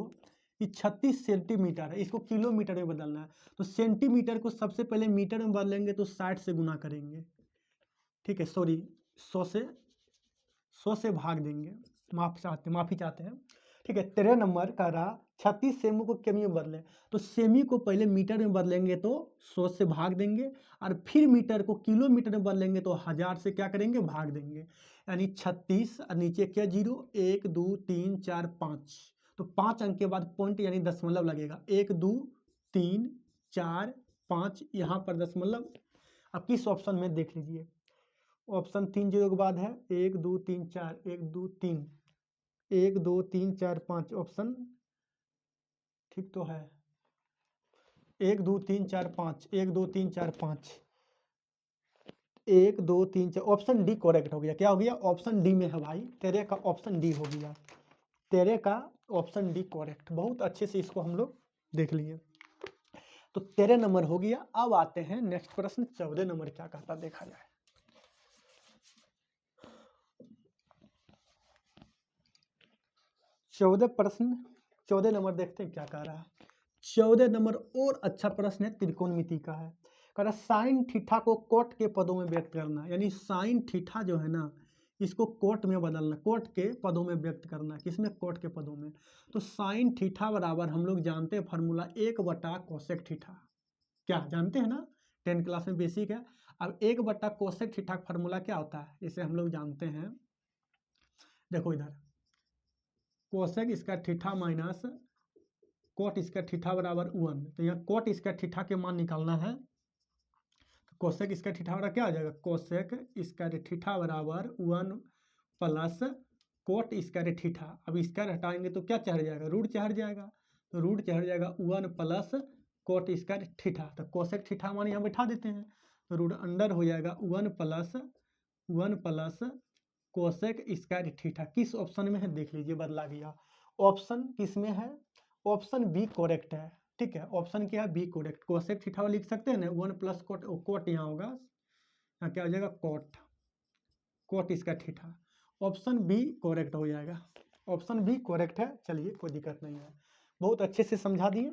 S1: ये 36 सेंटीमीटर है, इसको किलोमीटर में बदलना है। तो सेंटीमीटर को सबसे पहले मीटर में बदलेंगे तो 60 से गुना करेंगे, ठीक है, सॉरी 100 से भाग देंगे, माफी चाहते हैं, ठीक है। 13 नंबर का रहा 36 सेमी को किमी में बदलें, तो सेमी को पहले मीटर में बदलेंगे तो 100 से भाग देंगे, और फिर मीटर को किलोमीटर में बदलेंगे तो 1000 से क्या करेंगे, भाग देंगे, यानी 36 और नीचे क्या 0, 1 2 3 4 5, तो 5 अंक के बाद पॉइंट यानी दशमलव लगेगा, 1 2 3 4 5, यहाँ पर दशमलव। अब किस ऑप्शन में देख लीजिए, ऑप्शन 3 0 के बाद है 1 2 3 4, 1 2 3, 1 2 3 4 5, ऑप्शन ठीक तो है, 1 2 3 4 5, 1 2 3 4 5, 1 2 3 4, ऑप्शन डी करेक्ट हो गया। क्या हो गया, ऑप्शन डी में है भाई, तेरे का ऑप्शन डी हो गया, तेरे का ऑप्शन डी करेक्ट। बहुत अच्छे से इसको हम लोग देख लिए। तो 13 नंबर हो गया। अब आते हैं नेक्स्ट प्रश्न, 14 नंबर क्या कहता देखा जाए। 14 प्रश्न, 14 नंबर देखते हैं क्या कह रहा है। 14 नंबर और अच्छा प्रश्न है, त्रिकोणमिति का है। कह रहा साइन थीटा को कोट के पदों में व्यक्त करना, यानी साइन थीटा जो है ना, इसको कोट में बदलना, कोट के पदों में व्यक्त करना। किसमें, कोट के पदों में। तो साइन थीटा बराबर हम लोग जानते हैं फार्मूला 1 कोसेक थीटा, क्या जानते हैं ना, 10 क्लास में बेसिक है। अब 1 कोसेक थीटा का फार्मूला क्या होता है, इसे हम लोग जानते हैं। देखो इधर कोसेक इसका थीटा माइनस कोट इसका थीटा बराबर 1, तो यहाँ कोट इसका थीटा के मान निकालना है। तो कोसेक इसका थीटा बराबर क्या आ जाएगा, कोसेक इसका थीटा बराबर 1 प्लस कोट इसका थीटा। अब इसका हटाएंगे तो क्या चढ़ जाएगा, रूट चढ़ जाएगा, तो रूट चढ़ जाएगा 1 प्लस कोट इसका थीटा। तो कोसेक थीटा मान यहाँ बैठा देते हैं, तो रूट अंडर हो जाएगा 1 प्लस कोसेक स्क्वायर थीटा। किस ऑप्शन में है देख लीजिए, बदला गया। ऑप्शन किस में है, ऑप्शन बी करेक्ट है, ठीक है। ऑप्शन क्या है, बी करेक्ट। कोसेक थीटा लिख सकते हैं ना, 1 प्लस कोट, कोट यहाँ होगा, यहाँ क्या हो जाएगा कोट, कोट इसका थीटा। ऑप्शन बी करेक्ट हो जाएगा, ऑप्शन बी करेक्ट है। चलिए कोई दिक्कत नहीं है, बहुत अच्छे से समझा दिए।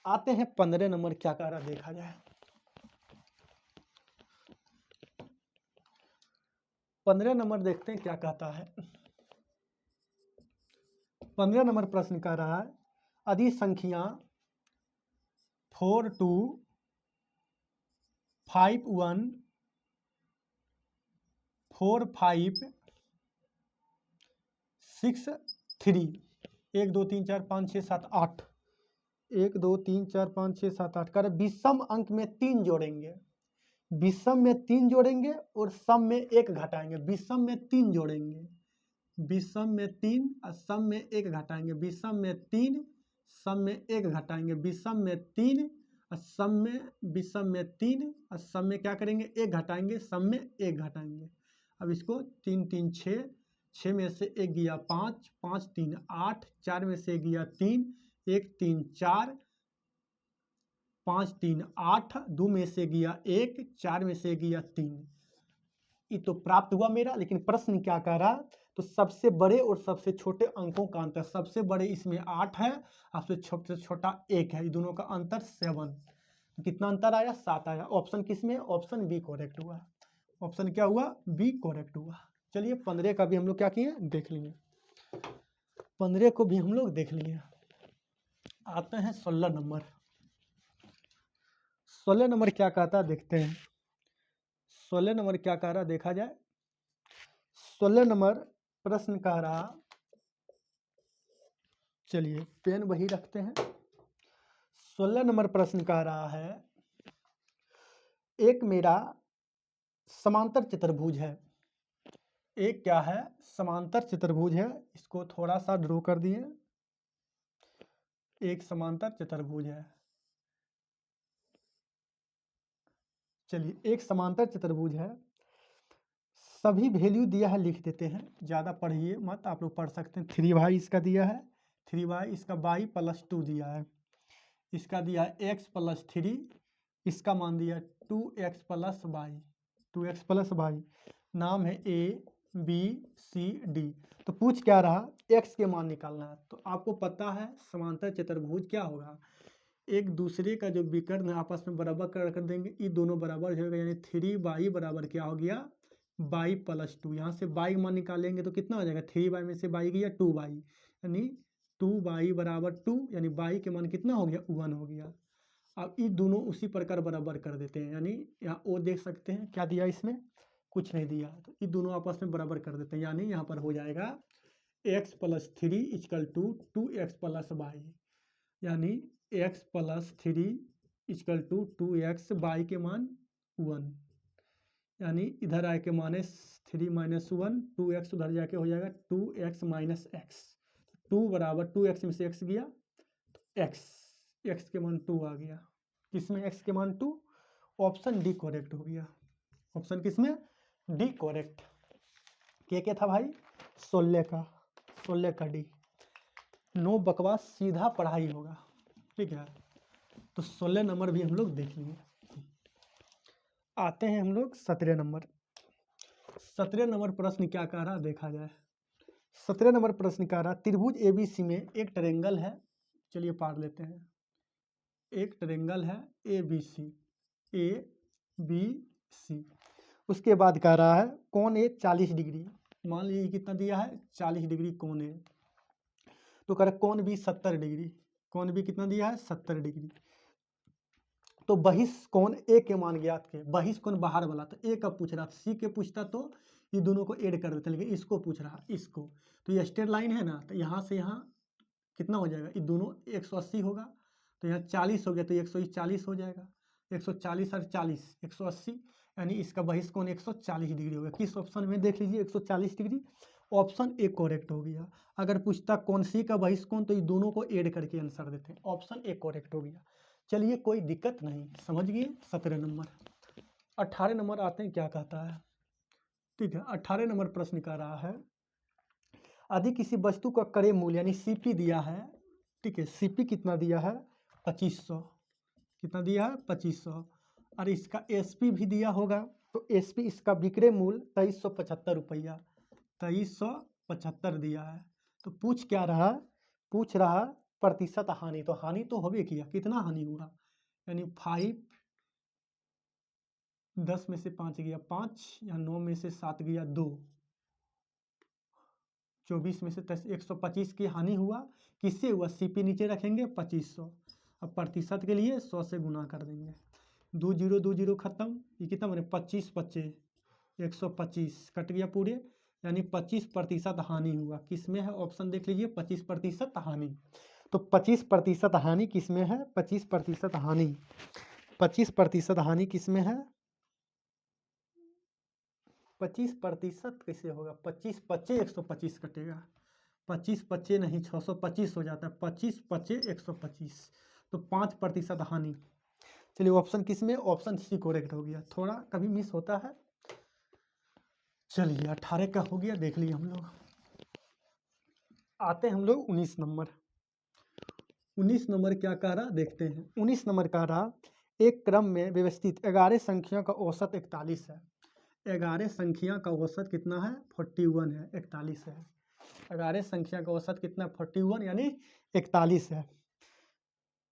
S1: आते हैं 15 नंबर क्या कह रहा देखा जाए। 15 नंबर देखते हैं क्या कहता है। 15 नंबर प्रश्न कह रहा है यदि संख्या 4 2 5 1 4 5 6 3 1 2 3 4 5 6 7 8 1 2 3 4 5 6 7 8 कर विषम अंक में 3 जोड़ेंगे, विषम में 3 जोड़ेंगे और सम में 1 घटाएंगे। विषम में 3 जोड़ेंगे, विषम में 3 और सम में 1 घटाएंगे। विषम में 3 सम में 1 घटाएंगे। विषम में 3 और सम में विषम में 3 और सम में क्या करेंगे 1 घटाएंगे, सम में 1 घटाएंगे। अब इसको 3 3 6, 6 में से 1 गया 5, 5 3 8, 4 में से गया 3, 1 3 4, 5 3 8, 2 में से गया 1, 4 में से गया 3। ये तो प्राप्त हुआ मेरा, लेकिन प्रश्न क्या कह रहा, तो सबसे बड़े और सबसे छोटे अंकों का अंतर। सबसे बड़े इसमें 8 है, सबसे छोटा 1 है, ये दोनों का अंतर 7। तो कितना अंतर आया, 7 आया। ऑप्शन किस में, ऑप्शन बी करेक्ट हुआ। ऑप्शन क्या हुआ, बी करेक्ट हुआ। चलिए 15 का भी हम लोग क्या किए, देख लिए। 15 को भी हम लोग देख लिए। आते हैं 16 नंबर। 16 नंबर क्या कहता है देखते हैं। 16 नंबर क्या कह रहा देखा जाए। 16 नंबर प्रश्न कह रहा, चलिए पेन वही रखते हैं। 16 नंबर प्रश्न कह रहा है, एक मेरा समांतर चतुर्भुज है। एक क्या है, समांतर चतुर्भुज है। इसको थोड़ा सा ड्रॉ कर दिए। एक समांतर चतुर्भुज है। चलिए एक समांतर चतुर्भुज है, सभी वैल्यू दिया है लिख देते हैं, ज़्यादा पढ़िए मत, आप लोग पढ़ सकते हैं। 3y इसका दिया है, 3y इसका y + 2 दिया है, इसका दिया है x + 3, इसका मान दिया 2x + y, 2x + y। नाम है A B C D। तो पूछ क्या रहा, x के मान निकालना है। तो आपको पता है समांतर चतुर्भुज क्या होगा, एक दूसरे का जो विकर्ण आपस में बराबर कर देंगे, ये दोनों बराबर होगा, यानी 3y बराबर क्या हो गया, y + 2। यहाँ से y मान निकालेंगे तो कितना हो जाएगा, 3y में से y गया 2y, यानी 2y = 2, यानी y के मान कितना हो गया, 1 हो गया। अब ये दोनों उसी प्रकार बराबर कर देते हैं, यानी यहाँ ओ देख सकते हैं क्या दिया, इसमें कुछ नहीं दिया, तो ये दोनों आपस में बराबर कर देते हैं। यानी यहाँ पर हो जाएगा x + 3 = 2x + y, यानी x + 3 = 2x, y के मान 1, यानी इधर आए के माने 3 - 1, 2x उधर जाके हो जाएगा 2x - x। 2 बराबर 2x में से x गया तो x के मान 2 आ गया। किसमें x के मान 2, ऑप्शन डी करेक्ट हो गया। ऑप्शन किसमें, डी करेक्ट। क्या था भाई, 16 का डी। नो बकवास, सीधा पढ़ाई होगा, ठीक है। तो 16 नंबर भी हम लोग देख लिए। आते हैं हम लोग 17 नंबर। 17 नंबर प्रश्न क्या कह रहा देखा जाए। 17 नंबर प्रश्न कह रहा, त्रिभुज ABC में एक ट्रायंगल है। चलिए पढ़ लेते हैं। एक ट्रायंगल है ABC, ABC। उसके बाद कह रहा है कोण A 40 डिग्री। मान लीजिए कितना दिया है, 40 डिग्री कोण A। तो कह रहा कोण B 70 डिग्री। कोण B कितना दिया है, 70 डिग्री। तो बहिष कोण A के मान ज्ञात के, बहिष कोण बाहर वाला, तो A का पूछ रहा, C के पूछता तो ये दोनों को ऐड कर देते, लेकिन इसको पूछ रहा, इसको। तो ये स्ट्रेट लाइन है ना, तो यहाँ से यहाँ कितना हो जाएगा, ये दोनों 180 होगा, तो यहाँ 40 हो गया, तो 140 हो जाएगा। 140 और 40 180, यानी इसका बहिष कोण 140 डिग्री हो गया। किस ऑप्शन में देख लीजिए, 140 डिग्री। ऑप्शन ए करेक्ट हो गया। अगर पूछता कौन सी का बहिष कोण, तो ये दोनों को ऐड करके आंसर देते हैं। ऑप्शन ए करेक्ट हो गया। चलिए कोई दिक्कत नहीं, समझ गए। 17 नंबर। 18 नंबर आते हैं, क्या कहता है, ठीक है। 18 नंबर प्रश्न कर रहा है, यदि किसी वस्तु का क्रय मूल्य यानी सीपी दिया है, ठीक है, सीपी कितना दिया है, 2500। कितना दिया है, 2500। और इसका एसपी भी दिया होगा, तो एसपी इसका विक्रय मूल्य 2375 रुपया, 2375 दिया है। तो पूछ क्या रहा, पूछ रहा प्रतिशत हानि। तो हानि तो होबे किया, कितना हानि हुआ, यानी 5, 10 में से 5 गया 5, या 9 में से 7 गया 2, 24 में से 125 की हानि हुआ। किससे हुआ, सीपी नीचे रखेंगे 2500। अब प्रतिशत के लिए 100 से गुना कर देंगे। 2 0 2 0 खत्म, ये कितना बने 25 25, 125 कट गया पूरे, यानी 25% हानि हुआ। किसमें है ऑप्शन देख लीजिए, 25% हानि। तो 25% हानि किसमें है, 25% हानि, 25% हानि किसमें है, 25% कैसे होगा, 25 पच्चे 125 कटेगा, 25 पच्चे नहीं 625 हो जाता है, 25 पच्चे 125, तो 5% हानि। चलिए ऑप्शन किसमें, ऑप्शन सी करेक्ट हो गया, थोड़ा कभी मिस होता है। चलिए 18 का हो गया, देख लिए हम लोग। आते हैं हम लोग 19 नंबर। 19 नंबर क्या कह रहा देखते हैं। 19 नंबर कह रहा एक क्रम में व्यवस्थित 11 संख्या का औसत 41 है। 11 संख्या का औसत कितना है, 41 है, 41 है। 11 संख्या का औसत कितना, 41 यानी 41 है।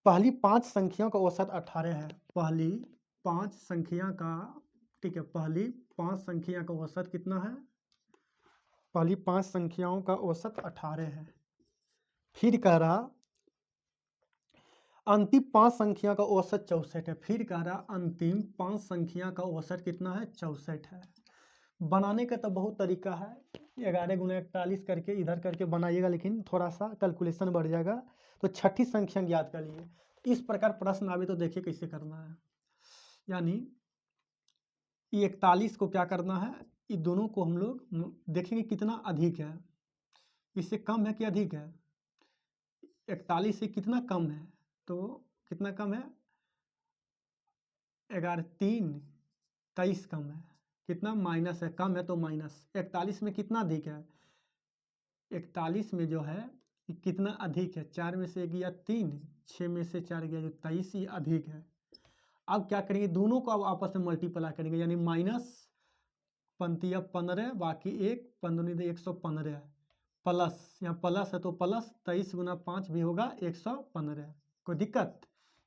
S1: पहली 5 संख्याओं का औसत 18 है। पहली 5 संख्या का, ठीक है, पहली 5 संख्या का औसत कितना है, पहली 5 संख्याओं का औसत 18 है। फिर कह रहा अंतिम 5 संख्या का औसत 64 है। फिर कह रहा अंतिम 5 संख्या का औसत कितना है, 64 है। बनाने का तो बहुत तरीका है, 11 गुना 41 करके इधर करके बनाइएगा, लेकिन थोड़ा सा कैलकुलेशन बढ़ जाएगा। तो छठी संख्या ज्ञात कर लिए। इस प्रकार प्रश्न आवे तो देखिए कैसे करना है। यानी ये 41 को क्या करना है, ये दोनों को हम लोग देखेंगे कितना अधिक है, इससे कम है कि अधिक है, 41 से कितना कम है, तो कितना कम है, 11 3 23 कम है, कितना माइनस है, कम है तो माइनस। 41 में कितना अधिक है, 41 में जो है ये कितना अधिक है, 4 में से गया 3, 6 में से 4 गया जो 23, ये अधिक है। अब क्या करेंगे, दोनों को अब आपस में मल्टीप्लाई करेंगे, यानी माइनस 15 बाकी 1 15 115 प्लस, यहाँ प्लस है तो प्लस 23 गुना 5 भी होगा 115। कोई दिक्कत,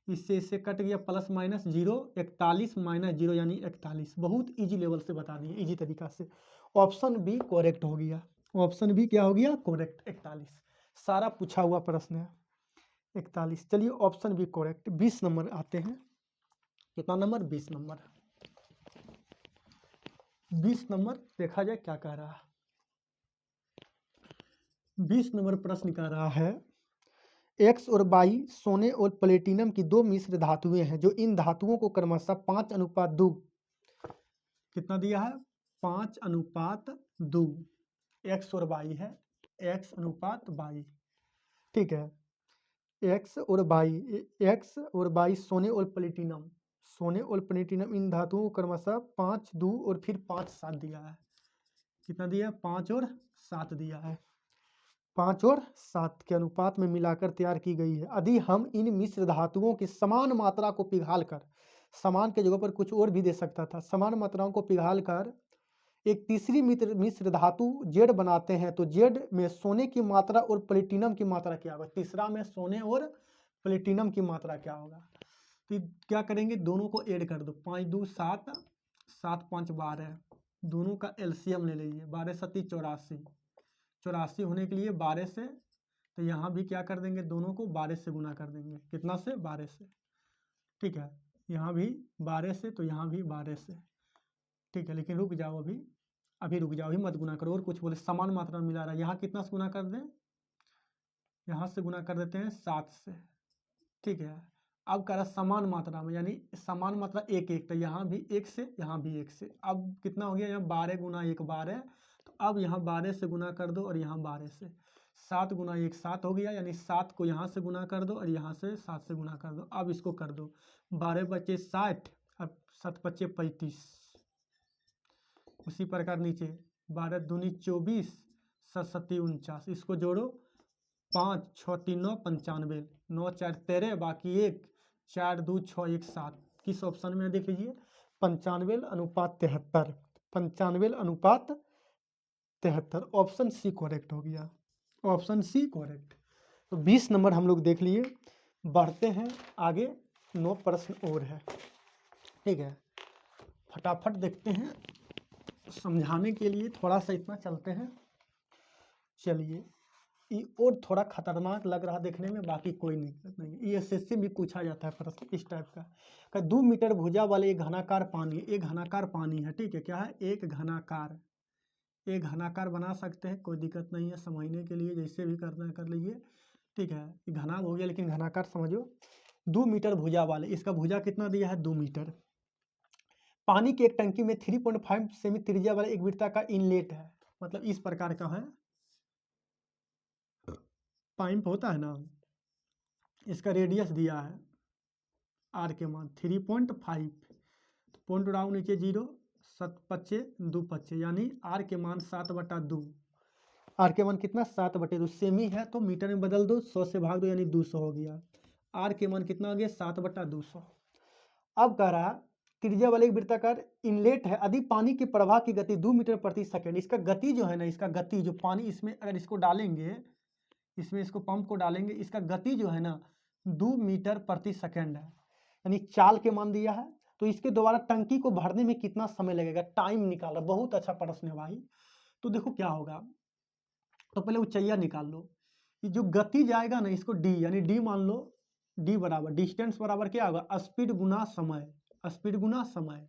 S1: इससे कट गया, प्लस माइनस 0, 41 माइनस 0 यानी 41। बहुत इजी लेवल से बता दिए, इजी तरीका से। ऑप्शन बी करेक्ट हो गया, ऑप्शन बी क्या हो गया, करेक्ट, 41। सारा पूछा हुआ प्रश्न है 41। चलिए ऑप्शन बी करेक्ट। 20 नंबर आते हैं, कितना नंबर, 20 नंबर। 20 नंबर देखा जाए क्या कह रहा है। 20 नंबर प्रश्न कह रहा है एक्स और वाई सोने और प्लेटिनम की 2 मिश्र धातुएं हैं, जो इन धातुओं को क्रमशः 5:2 कितना दिया है, 5:2 एक्स और वाई है, एक्स अनुपात वाई, ठीक है। एक्स और वाई सोने और प्लेटिनम, सोने और प्लेटिनम इन धातुओं को क्रमशः 5:2 और फिर 5:7 दिया है। कितना दिया है, 5 और 7 दिया है। 5 और 7 के अनुपात में मिलाकर तैयार की गई है। यदि हम इन मिश्र धातुओं की समान मात्रा को पिघालकर, समान के जगह पर कुछ और भी दे सकता था, समान मात्राओं को पिघालकर एक तीसरी मिश्र धातु जेड बनाते हैं, तो जेड में सोने की मात्रा और प्लेटिनम की मात्रा क्या होगा, तीसरा में सोने और प्लेटिनम की मात्रा क्या होगा। तो क्या करेंगे, दोनों को ऐड कर दो, 5 2 7, 7 5 12, दोनों का एलसीएम ले लीजिए, 12 7 84, 84 होने के लिए 12 से, तो यहाँ भी क्या कर देंगे, दोनों को 12 से गुना कर देंगे, कितना से, 12 से, ठीक है। यहाँ भी 12 से, तो यहाँ भी 12 से, ठीक है। लेकिन रुक जाओ, अभी रुक जाओ, अभी मत गुना करो, और कुछ बोले समान मात्रा में मिला रहा है, यहाँ कितना से गुना कर दें, यहाँ से गुना कर देते हैं 7 से, ठीक है। अब कह रहा समान मात्रा में, यानी समान मात्रा 1 1, तो यहाँ भी 1 से, यहाँ भी 1 से, अब कितना हो गया, यहाँ 12 गुना 1 12, तो अब यहाँ 12 से गुना कर दो और यहाँ 12 से, 7 गुना 1 7 हो गया, यानी 7 को यहाँ से गुना कर दो और यहाँ से 7 से गुना कर दो। अब इसको कर दो, 12 बचे 60, अब 7 बचे 35, उसी प्रकार नीचे 12 दूनी 24, 7 7 49, इसको जोड़ो, 5 6 3 9 95, 9 4 13, बाकी 1 4 2 6 1 7। किस ऑप्शन में देख लीजिए, 95:73, 95:73, ऑप्शन सी करेक्ट हो गया, ऑप्शन सी करेक्ट। तो 20 नंबर हम लोग देख लिए। बढ़ते हैं आगे, 9 प्रश्न और है, ठीक है, फटाफट देखते हैं, समझाने के लिए थोड़ा सा इतना चलते हैं। चलिए, ये और थोड़ा खतरनाक लग रहा देखने में, बाकी कोई नहीं, ये एसएससी भी पूछा जाता है प्रश्न इस टाइप का। 2 मीटर भुजा वाले एक घनाकार पानी है, ठीक है, क्या है, एक घनाकार एक घनाकार बना सकते हैं, कोई दिक्कत नहीं है समझने के लिए, जैसे भी करना है कर लीजिए, ठीक है। ये घना हो गया लेकिन घनाकार समझो। 2 मीटर भुजा वाले, इसका भुजा कितना दिया है 2 मीटर। पानी की एक टंकी में 3.5 सेमी त्रिज्या वाले एक वृत्ता का इनलेट है, मतलब इस प्रकार का है, पाइप होता है ना, इसका रेडियस दिया है आर के मान 3.5, तो पॉइंट उड़ाओ नीचे 0, 7 पच्चे 2 पच्चे, यानी आर के मान 7/2। आर के मान कितना 7/2, सेमी है तो मीटर में बदल दो, 100 से भाग दो यानी 200 हो गया। आर के मान कितना हो गया 7/200। अब कह रहा त्रिज्या वाले एक वृत्ताकार इनलेट है, यदि पानी के प्रवाह की गति 2 मीटर प्रति सेकंड, इसका गति जो है ना, इसका गति जो पानी इसमें अगर इसको डालेंगे, इसमें इसको पंप को डालेंगे, इसका गति जो है ना 2 मीटर प्रति सेकंड है, यानी चाल के मान दिया है। तो इसके द्वारा टंकी को भरने में कितना समय लगेगा, टाइम निकाला। बहुत अच्छा प्रश्न है भाई। तो देखो क्या होगा, तो पहले ऊंचाइया निकाल लो। ये जो गति जाएगा ना, इसको डी, यानी डी मान लो, डी बराबर डिस्टेंस बराबर क्या होगा स्पीड गुना समय, स्पीड गुना समय,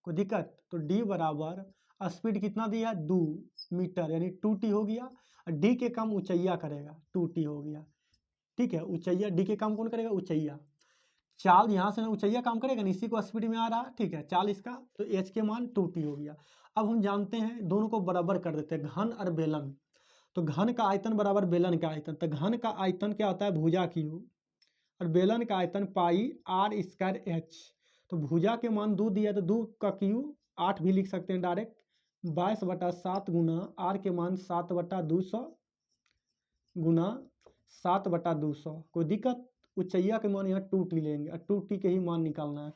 S1: कोई दिक्कत। तो डी बराबर स्पीड कितना दिया है 2 मीटर, यानी 2t हो गया। डी के काम ऊंचाइया करेगा, 2t हो गया, ठीक है। ऊंचाइया डी के काम कौन करेगा ऊंचाइया। चाल यहाँ से ना ऊंचाइया काम करेगा, इसी को स्पीड में आ रहा है, ठीक है। चाल इसका, तो एच के मान 2t हो गया। अब हम जानते हैं दोनों को बराबर कर देते हैं, घन और बेलन। तो घन का आयतन बराबर बेलन का आयतन, तो घन का आयतन क्या होता है भुजा क्यू, और बेलन का आयतन पाई आर स्क्वायर एच। तो भुजा के मान 2 दिया, तो 2 का क्यू 8 भी लिख सकते हैं डायरेक्ट, 22/7 गुना आर के मान 7/200 गुना 7/200, कोई दिक्कत। ऊंचाइया के मान यहाँ 2t लेंगे और 2t के ही मान निकालना है।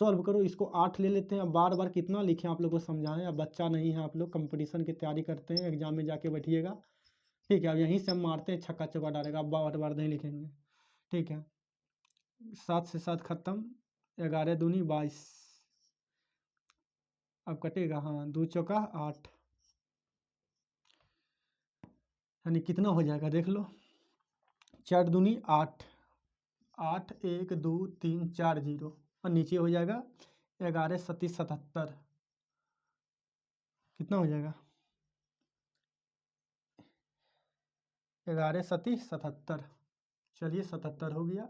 S1: सॉल्व करो, इसको 8 ले लेते हैं। अब बार बार कितना लिखें आप लोग को समझाएं, अब बच्चा नहीं है, आप लोग कंपटीशन की तैयारी करते हैं, एग्जाम में जाके बैठिएगा, ठीक है। अब यहीं से हम मारते हैं, छक्का चौका डालेगा, अब बार बार नहीं लिखेंगे, ठीक है। 7 से 7 खत्म, 11 दूनी 22, अब कटेगा, हाँ 2 चौका 8, यानी कितना हो जाएगा देख लो, 4 दूनी 8, 8 1 2 3 4 0, और नीचे हो जाएगा 11 7 77, कितना हो जाएगा 11 7 77, चलिए 77 हो गया।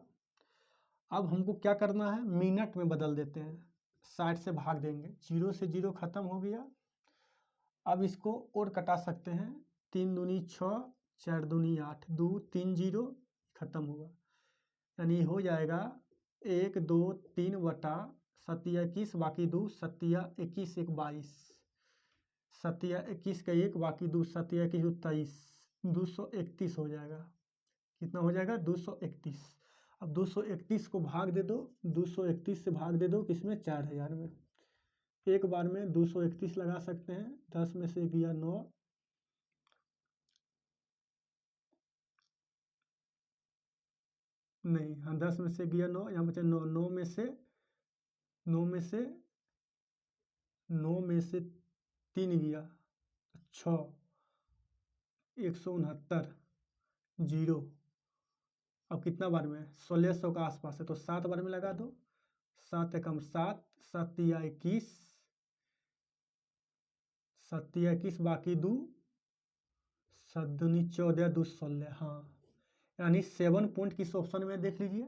S1: अब हमको क्या करना है, मिनट में बदल देते हैं, 60 से भाग देंगे, 0 से 0 खत्म हो गया। अब इसको और कटा सकते हैं, 3 दूनी 6, 4 दूनी 8, 2 3 0 खत्म हुआ, यानी हो जाएगा 1 2 3 बटा 7 21, बाकी 2 7 21 1 22, 7 21 का 1 बाकी 2 7 21 23, 231 हो जाएगा। कितना हो जाएगा 231। अब 231 को भाग दे दो, 231 से भाग दे दो किसमें 4000 में, एक बार में 231 लगा सकते हैं, 10 में से गया 9, नहीं हाँ 10 में से गया 9, यहाँ बचा 9, 9 में से 9 में से 9 में से 3 गया 6, 169 जीरो। अब कितना बार में 1600 का आसपास है, तो 7 बार में लगा दो, 7 एकम 7, 7 21, 7 21 बाकी 2, 7 दूनी 14 2 16, हाँ यानी 7 पॉइंट किस ऑप्शन में देख लीजिए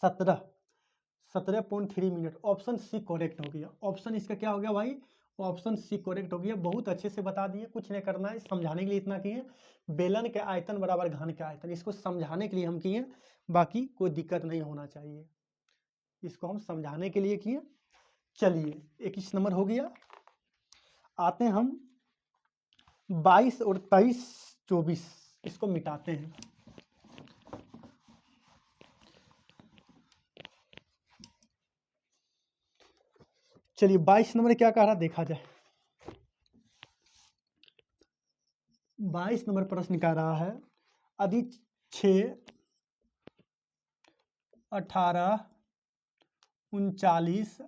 S1: 17.3 मिनट, ऑप्शन सी करेक्ट हो गया। ऑप्शन इसका क्या हो गया भाई, ऑप्शन सी करेक्ट हो गया। बहुत अच्छे से बता दिए, कुछ नहीं करना है, समझाने के लिए इतना किए। बेलन के आयतन बराबर घन के आयतन, इसको समझाने के लिए हम किए, बाकी कोई दिक्कत नहीं होना चाहिए, इसको हम समझाने के लिए किए। चलिए 21 नंबर हो गया। आते हैं हम 22 और 23 24, इसको मिटाते हैं। चलिए 22 नंबर क्या कह रहा देखा जाए। 22 नंबर प्रश्न कह रहा है, यदि 6 18 39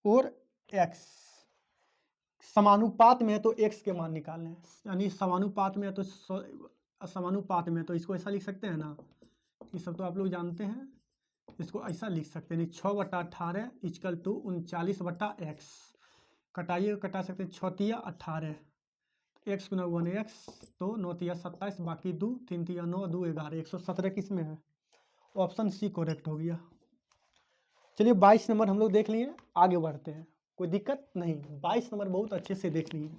S1: और x समानुपात में है तो x के मान निकालने हैं, यानी समानुपात में है तो समानुपात में, तो इसको ऐसा लिख सकते हैं ना, ये सब तो आप लोग जानते हैं, इसको ऐसा लिख सकते हैं 6/18 इक्वल टू 39/x, कटाइए कटा सकते हैं 6 × 18, एक्स गुना 1x तो 9 तिया 27, बाकी 2 3 तिया 9 2 11 117 किस में है? ऑप्शन सी करेक्ट हो गया। चलिए 22 नंबर हम लोग देख लिए, आगे बढ़ते हैं, कोई दिक्कत नहीं, 22 नंबर बहुत अच्छे से देख लिए,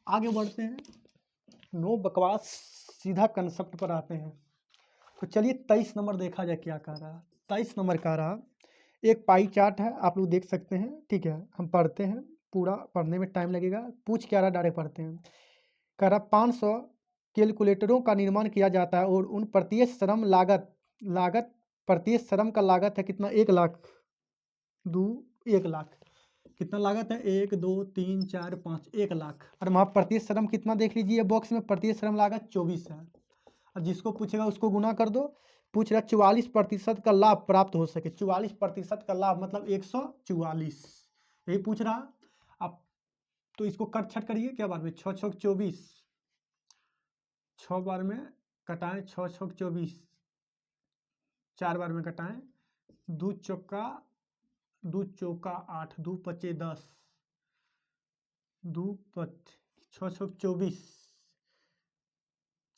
S1: आगे बढ़ते हैं, नो बकवास, सीधा कंसेप्ट पर आते हैं। तो चलिए 23 नंबर देखा जाए क्या कह रहा है। 23 नंबर कह रहा, एक पाई चार्ट है, आप लोग देख सकते हैं, ठीक है, हम पढ़ते हैं, पूरा पढ़ने में टाइम लगेगा, पूछ क्या रहा डायरेक्ट पढ़ते हैं। कह रहा 500 कैलकुलेटरों का निर्माण किया जाता है और उन प्रत्येक श्रम लागत प्रत्येक श्रम का लागत है कितना? 1 लाख। 1 लाख कितना लागत है? 1 2 3 4 5 1 लाख। और वहाँ प्रत्येक श्रम कितना देख लीजिए बॉक्स में, प्रत्येक श्रम लागत 24 है। और जिसको पूछेगा उसको गुना कर दो। पूछ रहा 44% का लाभ प्राप्त हो सके, 44% का लाभ मतलब 144, यही पूछ रहा। अब तो इसको कट छट करिए, क्या बार में 6 6 24, 6 बार में कटाएं, 6 6 24, 4 बार में कटाएं, 2 चौका 8, 2 पचे 10, 2 6 6 24,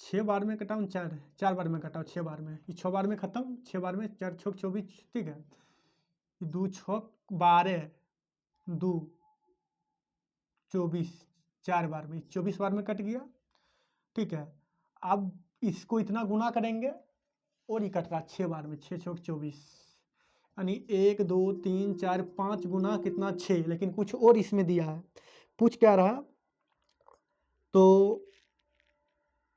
S1: 6 बार में कटाऊँ, 4 बार में कटाऊँ, 6 बार में, ये 6 बार में खत्म, 6 बार में 4 6 24, ठीक है, 2 6 12, 2 24, 4 बार में 24 बार में कट गया, ठीक है। अब इसको इतना गुना करेंगे और ये कट रहा 6 बार में, 6 6 24, यानी 1 2 3 4 5 गुना कितना 6, लेकिन कुछ और इसमें दिया है। पूछ क्या रहा, तो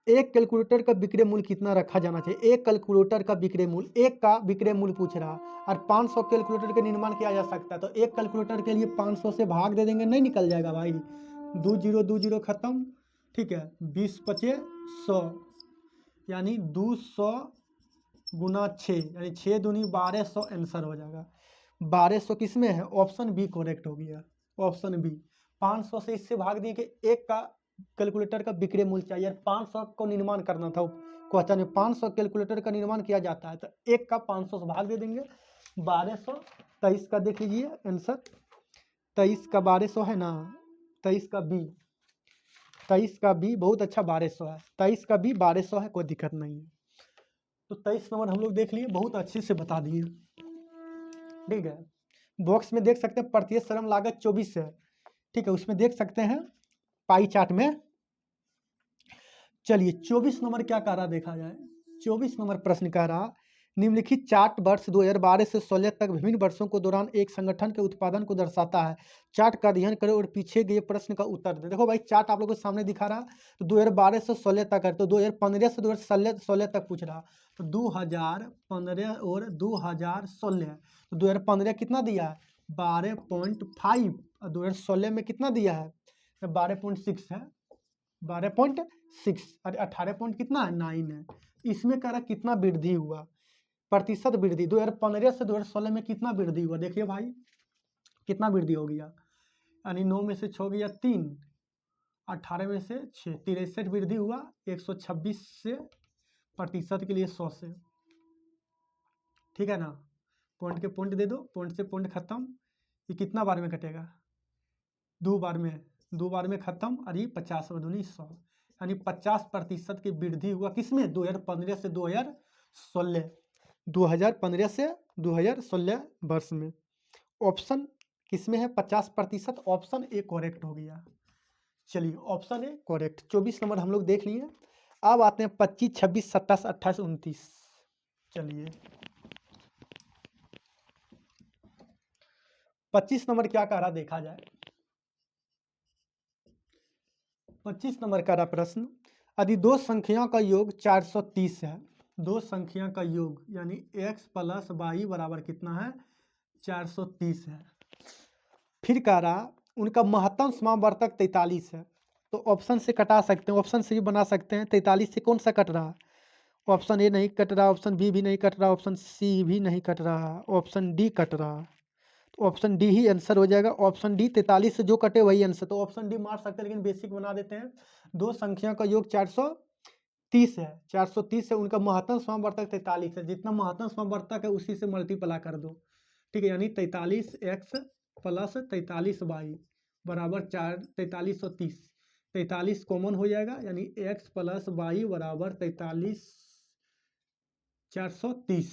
S1: एक कैलकुलेटर का विक्रय मूल्य कितना रखा जाना चाहिए? एक कैलकुलेटर का विक्रय मूल्य, एक का विक्रय मूल्य पूछ रहा, और 500 कैलकुलेटर का निर्माण किया जा सकता है, तो एक कैलकुलेटर के लिए 500 से भाग दे देंगे, नहीं निकल जाएगा भाई, 2 0 खत्म, ठीक है, 20 पचे 100, यानी 200 गुना 6, यानी 6 दूनी 1200 आंसर हो जाएगा। 1200 किस में है? ऑप्शन बी करेक्ट हो गया, ऑप्शन बी। 500 से इससे भाग दिए कि एक का कैलकुलेटर का विक्रय मूल्य चाहिए, 500 को निर्माण करना था क्वेश्चन में, 500 कैलकुलेटर का निर्माण किया जाता है, तो एक का 500 से भाग दे देंगे, 1200। 23 का देख लीजिए आंसर, 23 का 1200 है ना, 23 का बी, 23 का बी बहुत अच्छा, 1200 है, 23 का बी 1200 है, कोई दिक्कत नहीं है। तो 23 नंबर हम लोग देख लिए, बहुत अच्छे से बता दिए, ठीक है। बॉक्स में देख सकते हैं प्रत्येक श्रम लागत 24 है, ठीक है, उसमें देख सकते हैं पाई चार्ट में। चलिए 24 नंबर क्या कह रहा देखा जाए। 24 नंबर प्रश्न कह रहा, निम्नलिखित चार्ट वर्ष 2012 से 16 तक विभिन्न वर्षों के दौरान एक संगठन के उत्पादन को दर्शाता है। चार्ट का अध्ययन करें और पीछे गए प्रश्न का उत्तर दें। देखो भाई चार्ट आप लोगों के सामने दिखा रहा, तो 2012 से 16 तक है, तो 2015 से 2016 तक पूछ रहा, तो 2015 और 2016, तो 2015 कितना दिया है? 12.5, और 2016 में कितना दिया है? 12.6 है, 12.6, और 18 पॉइंट कितना है? 9 है। इसमें कह रहा कितना वृद्धि हुआ, प्रतिशत वृद्धि 2015 से 2016 में कितना वृद्धि हुआ, देखिए भाई कितना वृद्धि हो गया, यानी 9 में से 6 गया 3, 18 में से 6, 63 वृद्धि हुआ, 126 से प्रतिशत के लिए 100 से, ठीक है ना। पॉइंट के पॉइंट दे दो, पॉइंट से पॉइंट खत्म, ये कितना बार में कटेगा? 2 बार में, 2 बार में खत्म, और ये 50 दूनी 100, यानी 50% की वृद्धि हुआ किसमें? 2015 से 2016, 2015 से 2016 वर्ष में। ऑप्शन किसमें है? 50%, ऑप्शन ए करेक्ट हो गया। चलिए ऑप्शन ए करेक्ट। 24 नंबर हम लोग देख लिए, अब आते हैं 25 26 27 28 29। चलिए 25 नंबर क्या कह रहा देखा जाए। 25 नंबर का प्रश्न, यदि दो संख्याओं का योग 430 है, दो संख्या का योग यानी x प्लस वाई बराबर कितना है? 430 है। फिर कह रहा उनका महत्तम समावर्तक 43 है, तो ऑप्शन से कटा सकते हैं, ऑप्शन से भी बना सकते हैं। 43 से कौन सा कट रहा? ऑप्शन ए नहीं कट रहा, ऑप्शन बी भी नहीं कट रहा, ऑप्शन सी भी नहीं कट रहा, ऑप्शन डी कट रहा, तो ऑप्शन डी ही आंसर हो जाएगा। ऑप्शन डी 43 से जो कटे वही आंसर, तो ऑप्शन डी मार सकते हैं, लेकिन बेसिक बना देते हैं। दो संख्या का योग 430 है, 430 है, उनका महत्तम समवर्तक 43 है, जितना महत्तम समवर्तक है उसी से मल्टीप्लाई कर दो, ठीक है, यानी 43x प्लस 43y बराबर 4330, 43 कॉमन हो जाएगा, यानी x प्लस वाई बराबर 43 430।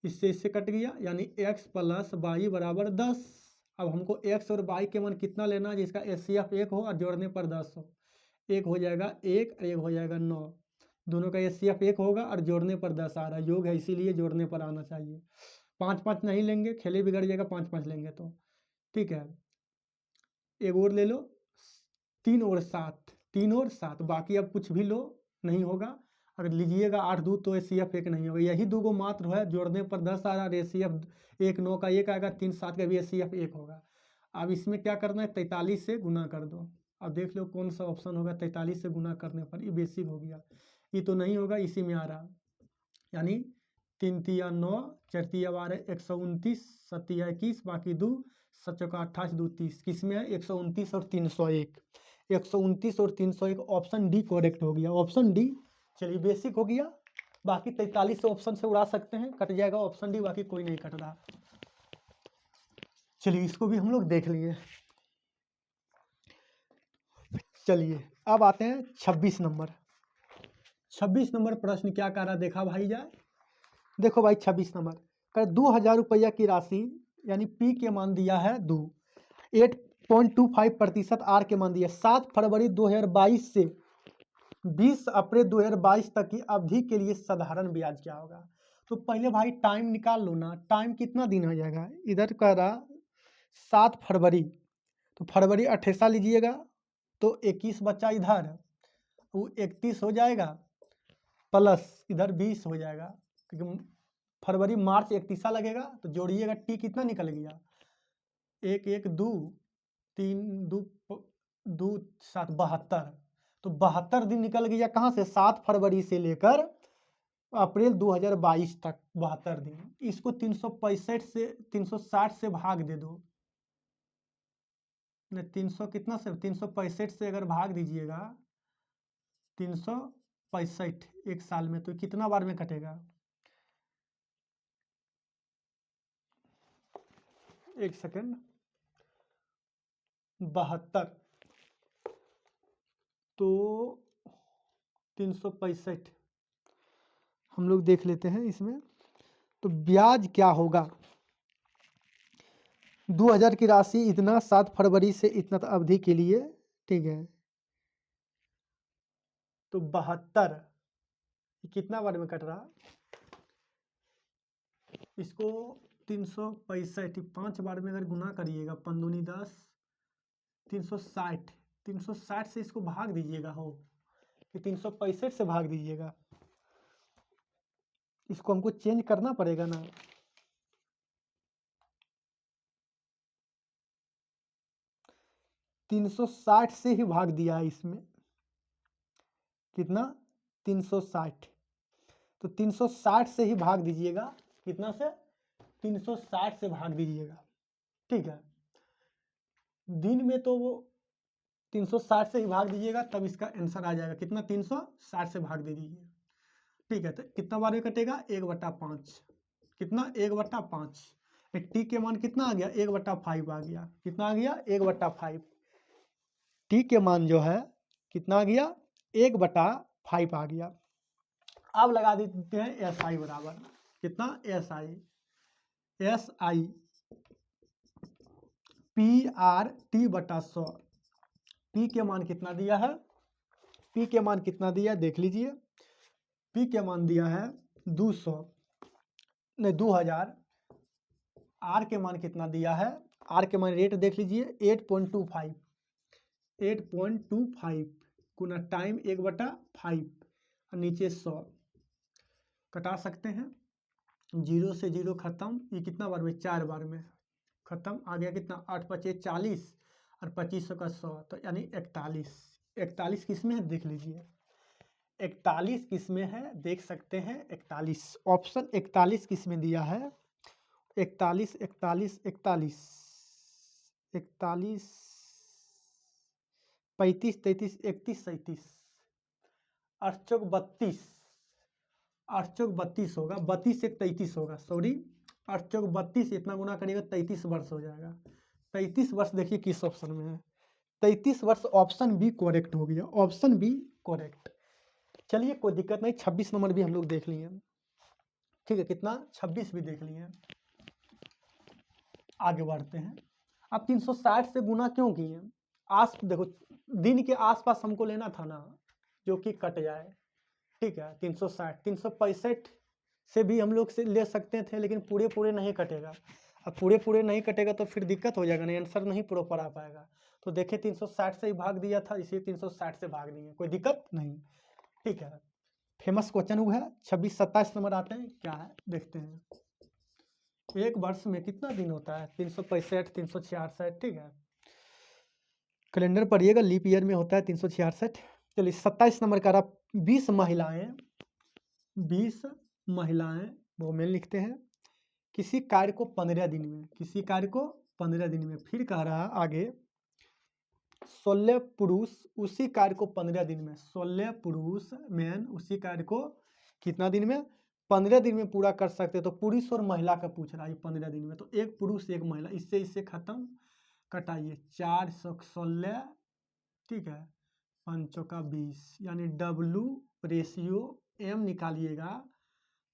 S1: इससे कट गया, यानी x प्लस वाई बराबर 10। अब हमको x और y के मान कितना लेना है जिसका HCF 1 हो और जोड़ने पर 10 हो। एक हो जाएगा 1 और एक हो जाएगा 9। दोनों का HCF 1 होगा और जोड़ने पर 10 आ रहा है, योग है इसीलिए जोड़ने पर आना चाहिए। 5 5 नहीं लेंगे, खेले बिगड़ जाएगा, 5 5 लेंगे तो ठीक है। एक और ले लो, 3 और 7, 3 और 7, बाकी अब कुछ भी लो नहीं होगा। अगर लीजिएगा 8 2 तो HCF 1 नहीं होगा, यही दो गो मात्र है, जोड़ने पर 10 आ रहा है, HCF 1 9 का 1 आएगा, 3 7 का भी HCF 1 होगा। अब इसमें क्या करना है, 43 से गुना कर दो। अब देख लो कौन सा ऑप्शन होगा 43 से गुना करने पर। ये बेसिक हो गया, ये तो नहीं होगा, इसी में आ रहा, यानी 3 तिया 9 4 तिया 12 129 7 तिया 21 बाकी 2 7 चौका 28 2 30। किस में है 129 और 301। 129 और 301 ऑप्शन डी करेक्ट हो गया, ऑप्शन डी। चलिए बेसिक हो गया, बाकी 43 से ऑप्शन से उड़ा सकते हैं, कट जाएगा ऑप्शन डी, बाकी कोई नहीं कट रहा। चलिए इसको भी हम लोग देख लिए। चलिए अब आते हैं 26 नंबर। 26 नंबर प्रश्न क्या कह रहा देखा भाई जाए। देखो भाई 26 नंबर कर 2000 रुपया की राशि, यानी पी के मान दिया है 2, 8.25% आर के मान दिया। 7 फरवरी 2022 से 20 अप्रैल 2022 तक की अवधि के लिए साधारण ब्याज क्या होगा। तो पहले भाई टाइम निकाल लो ना, टाइम कितना दिन हो जाएगा, इधर कह रहा 7 फरवरी, तो फरवरी 28 लीजिएगा तो 21 बच्चा इधर, वो 31 हो जाएगा, प्लस इधर 20 हो जाएगा, क्योंकि फरवरी मार्च 31 लगेगा, तो जोड़िएगा टी कितना निकल गया, 1 1 2 3 2 2 7 72। तो 72 दिन निकल गया कहाँ से, 7 फरवरी से लेकर अप्रैल 2022 तक 72 दिन। इसको 365 से 360 से भाग दे दो, नहीं 300 कितना से 365 से अगर भाग दीजिएगा 365 एक साल में, तो कितना बार में कटेगा, एक सेकेंड, 72 तो 365 हम लोग देख लेते हैं इसमें। तो ब्याज क्या होगा, 2000 की राशि इतना, 7 फरवरी से इतना अवधि के लिए, ठीक है। तो 72 कितना बार में कट रहा, इसको 365 5 बार में अगर गुना करिएगा, 5 दूनी 10, 360 360 से इसको भाग दीजिएगा, हो कि 365 से भाग दीजिएगा, इसको हमको चेंज करना पड़ेगा ना। तीन 360 से ही भाग दिया है इसमें, कितना 360, तो 360 से ही भाग दीजिएगा, कितना से 360 से भाग दीजिएगा, ठीक है। दिन में तो वो 360 से ही भाग दीजिएगा, तब इसका आंसर आ जाएगा कितना, 360 से भाग दे दीजिए, ठीक है। तो कितना बार में कटेगा, 1/5, कितना 1/5। टी के मान कितना आ गया, 1/5 आ गया, कितना आ गया 1/5। टी के मान जो है कितना आ गया, 1/5 आ गया। अब लगा देते हैं एस आई बराबर कितना, S I P R T बटा 100। पी के मान कितना दिया है, पी के मान कितना दिया है देख लीजिए, पी के मान दिया है 200 नहीं 2000। आर के मान कितना दिया है, आर के मान रेट देख लीजिए 8.25, 8.25 गुना टाइम 1/5 और नीचे 100, कटा सकते हैं, 0 से 0 खत्म, ये कितना बार में, 4 बार में खत्म, आ गया कितना 8 25 40 और 2500 का 100, तो यानी 41। 41 किस में है देख लीजिए, 41 किस में है देख सकते हैं, 41 ऑप्शन 41 किस में दिया है, 41 41 41 41 35 33 31 37 8 चौक 32, 8 चौक 32 होगा, 32 से 33 होगा, सॉरी 8 चौक 32, इतना गुना करिएगा 33 वर्ष हो जाएगा। 33 वर्ष देखिए किस ऑप्शन में है, 33 वर्ष, ऑप्शन बी करेक्ट हो गया, ऑप्शन बी करेक्ट। चलिए कोई दिक्कत नहीं, 26 नंबर भी हम लोग देख लिए, ठीक है, कितना 26 भी देख लिए। आगे बढ़ते हैं। अब 360 से गुना क्यों किए? देखो दिन के आसपास हमको लेना था ना, जो कि कट जाए, ठीक है। 360 365 से भी हम लोग से ले सकते थे, लेकिन पूरे पूरे नहीं कटेगा। अब पूरे पूरे नहीं कटेगा तो फिर दिक्कत हो जाएगा, नहीं आंसर नहीं प्रॉपर आ पाएगा। तो देखिए 360 से ही भाग दिया था, इसे 360 से भाग दिए, कोई दिक्कत नहीं, ठीक है। फेमस क्वेश्चन हुआ है। 26 27 नंबर आते हैं, क्या है देखते हैं। एक वर्ष में कितना दिन होता है? 365 366, ठीक है। कैलेंडर पढ़िएगा, लीप ईयर में होता है 366। चलिए 27 नंबर का रहा, 20 महिलाएं वो में लिखते हैं किसी कार्य को 15 दिन में, किसी कार्य को 15 दिन में। फिर कह रहा आगे 16 पुरुष उसी कार्य को 15 दिन में, 16 पुरुष मैन उसी कार्य को कितना दिन में? 15 दिन में पूरा कर सकते। तो पुरुष और महिला का पूछ रहा है 15 दिन में, तो एक पुरुष एक महिला, इससे इससे खत्म, कटाइए 416, ठीक है, 5 का 20, यानी W रेशियो M निकालिएगा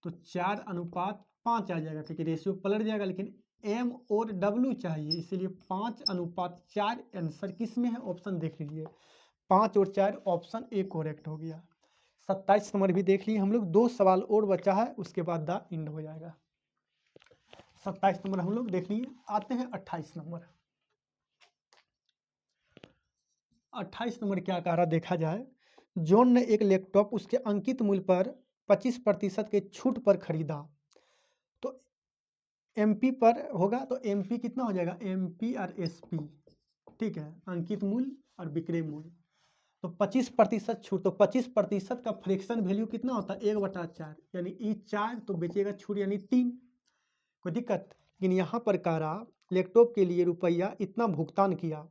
S1: तो 4:5 आ जाएगा, क्योंकि रेशियो पलट जाएगा, लेकिन M और W चाहिए, इसीलिए 5:4 आंसर किस में है? ऑप्शन देख लीजिए, 5 और 4, ऑप्शन ए करेक्ट हो गया। 27 नंबर भी देख लिए हम लोग, 2 सवाल और बचा है, उसके बाद द एंड हो जाएगा। 27 नंबर हम लोग देख लिए। आते हैं 28 नंबर। 28 नंबर क्या कह रहा देखा जाए। जॉन ने एक लैपटॉप उसके अंकित मूल्य पर 25% के छूट पर खरीदा, तो MP पर होगा, तो MP कितना हो जाएगा? MP और SP, ठीक है, अंकित मूल्य और विक्रय मूल्य। तो 25% छूट, तो 25% का फ्रैक्शन वैल्यू कितना होता है? 1/4, यानी ई 4 तो बेचेगा छूट, यानी 3, कोई दिक्कत। लेकिन यहाँ पर कह रहा लैपटॉप के लिए रुपया इतना भुगतान किया,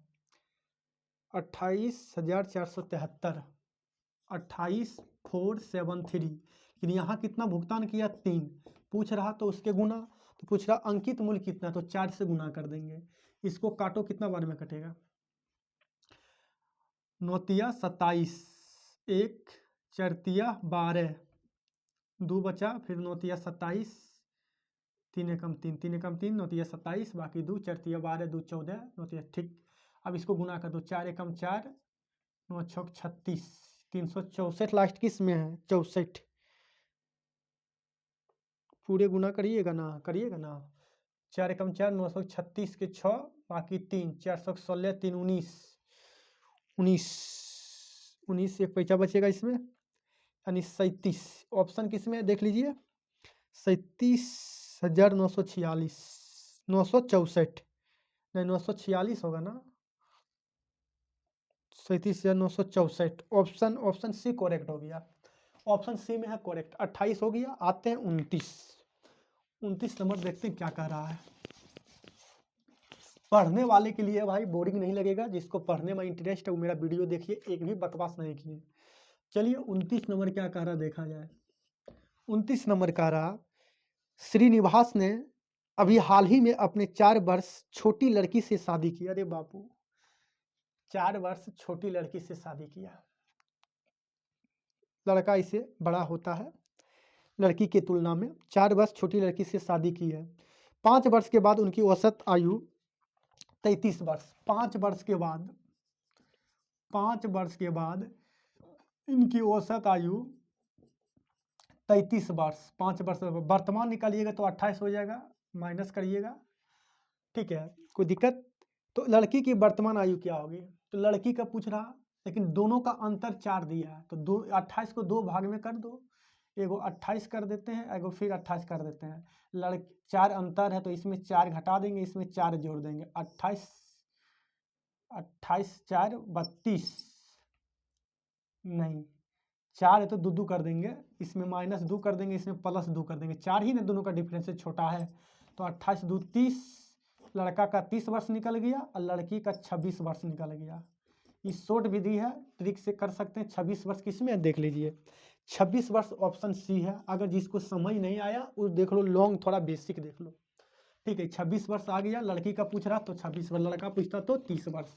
S1: 28,473, 28,473, लेकिन यहाँ कितना भुगतान किया? 3 पूछ रहा, तो उसके गुना, तो पूछ रहा अंकित मूल्य कितना, तो 4 से गुना कर देंगे। इसको काटो, कितना बार में कटेगा? 9 27, 1 4 12, 2 बचा, फिर 9 27, 3 एकम 3, 3 एकम 3, 9 27, बाकी 2 4 12, 2 14, 9, ठीक। अब इसको गुना कर दो, 4 एकम 4, 9 छक 36, 364 लास्ट किस में है? 64, पूरे गुना करिएगा ना, 4 एकम 4, 936 के 6, बाकी 3, 416, 3 19, 19 एक पैसा बचेगा इसमें, यानी 37। ऑप्शन किस में देख लीजिए, 37,946, 964, नहीं 946 होगा ना, 37,964, ऑप्शन सी करेक्ट हो गया, ऑप्शन सी में है करेक्ट। 28 हो गया। आते हैं 29 नंबर देखते हैं क्या कह रहा है। पढ़ने वाले के लिए भाई बोरिंग नहीं लगेगा, जिसको पढ़ने में इंटरेस्ट है वो मेरा वीडियो देखिए, एक भी बकवास नहीं किए। चलिए 29 नंबर क्या कह रहा देखा जाए। 29 नंबर कह रहा श्रीनिवास ने अभी हाल ही में अपने 4 वर्ष छोटी लड़की से शादी की। अरे बापू, 4 वर्ष छोटी लड़की से शादी किया। लड़का इससे बड़ा होता है लड़की के तुलना में, 4 वर्ष छोटी लड़की से शादी की है। 5 वर्ष के बाद उनकी औसत आयु 33 वर्ष। 5 वर्ष के बाद इनकी औसत आयु 33 वर्ष। 5 वर्ष वर्तमान निकालिएगा तो 28 हो जाएगा, माइनस करिएगा, ठीक है, कोई दिक्कत। तो लड़की की वर्तमान आयु क्या होगी? तो लड़की का पूछ रहा, लेकिन दोनों का अंतर 4 दिया है, तो 28 को 2 भाग में कर दो, एगो 28 कर देते हैं, एगो फिर 28 कर देते हैं। 4 अंतर है तो इसमें 4 घटा देंगे, इसमें 4 जोड़ देंगे, 28 4 32, नहीं 4 है तो 2 कर देंगे, इसमें -2 कर देंगे, इसमें +2 कर देंगे, 4 ही ना दोनों का डिफरेंस है, छोटा है। तो 28 2 30, लड़का का 30 वर्ष निकल गया और लड़की का 26 वर्ष निकल गया। इस शॉर्ट विधि है, ट्रिक से कर सकते हैं। 26 वर्ष किस में देख लीजिए, 26 वर्ष ऑप्शन सी है। अगर जिसको समझ नहीं आया वो देख लो, लॉन्ग थोड़ा बेसिक देख लो, ठीक है। 26 वर्ष आ गया, लड़की का पूछ रहा तो 26 वर्ष, लड़का पूछता तो 30 वर्ष।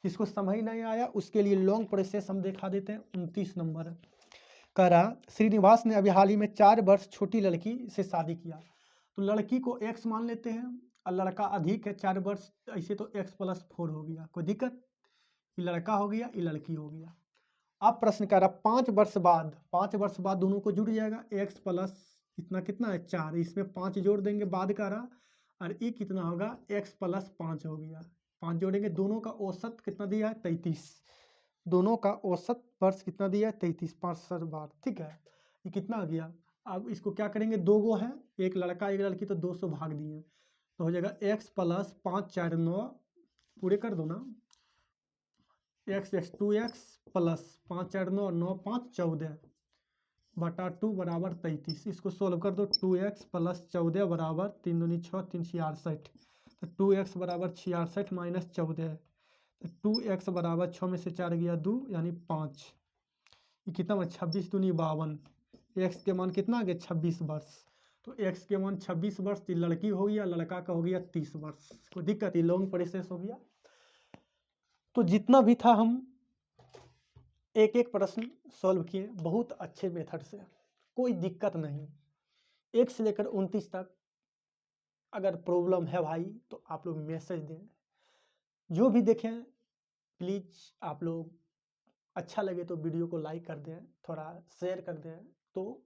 S1: जिसको समझ नहीं आया उसके लिए लॉन्ग प्रोसेस हम दिखा देते हैं। 29 नंबर कह रहा, श्रीनिवास ने अभी हाल ही में 4 वर्ष छोटी लड़की से शादी किया। तो लड़की को x मान लेते हैं और लड़का अधिक है 4 वर्ष, ऐसे तो x+4 हो गया, कोई दिक्कत? ये लड़का हो गया, ये लड़की हो गया। अब प्रश्न कह रहा 5 वर्ष बाद दोनों को जुड़ जाएगा, x प्लस इतना कितना है 4, इसमें 5 जोड़ देंगे बाद का रहा, और ये कितना होगा x+5 हो गया। 5 जोड़ेंगे, दोनों का औसत कितना दिया है 33, दोनों का औसत वर्ष कितना दिया है 33, 65 बार, ठीक है। ये कितना आ गया? अब इसको क्या करेंगे, 2 गो है, एक लड़का एक लड़की, तो 200 भाग दिए तो हो जाएगा x+5 4 9, पूरे कर दो ना, x 2x प्लस 5 4 9 9 5 14 बटा 2 बराबर 33। इसको सोल्व कर दो, 2x प्लस 14 बराबर 3 दूनी 6 3 66, तो 2x बराबर 66 माइनस 14, तो 2x बराबर 6 में से 4 गया 2 यानी 5, ये कितना बना 26 दूनी 52, x के मान कितना आ गया 26 वर्ष, तो x के मान 26 वर्ष, तो लड़की हो गया, लड़का का हो गया 30 वर्ष। कोई दिक्कत? ये लॉन्ग प्रोसेस हो गया। तो जितना भी था हम एक एक प्रश्न सॉल्व किए बहुत अच्छे मेथड से, कोई दिक्कत नहीं। 1 से लेकर 29 तक अगर प्रॉब्लम है भाई तो आप लोग मैसेज दें, जो भी देखें प्लीज़ आप लोग अच्छा लगे तो वीडियो को लाइक कर दें, थोड़ा शेयर कर दें, तो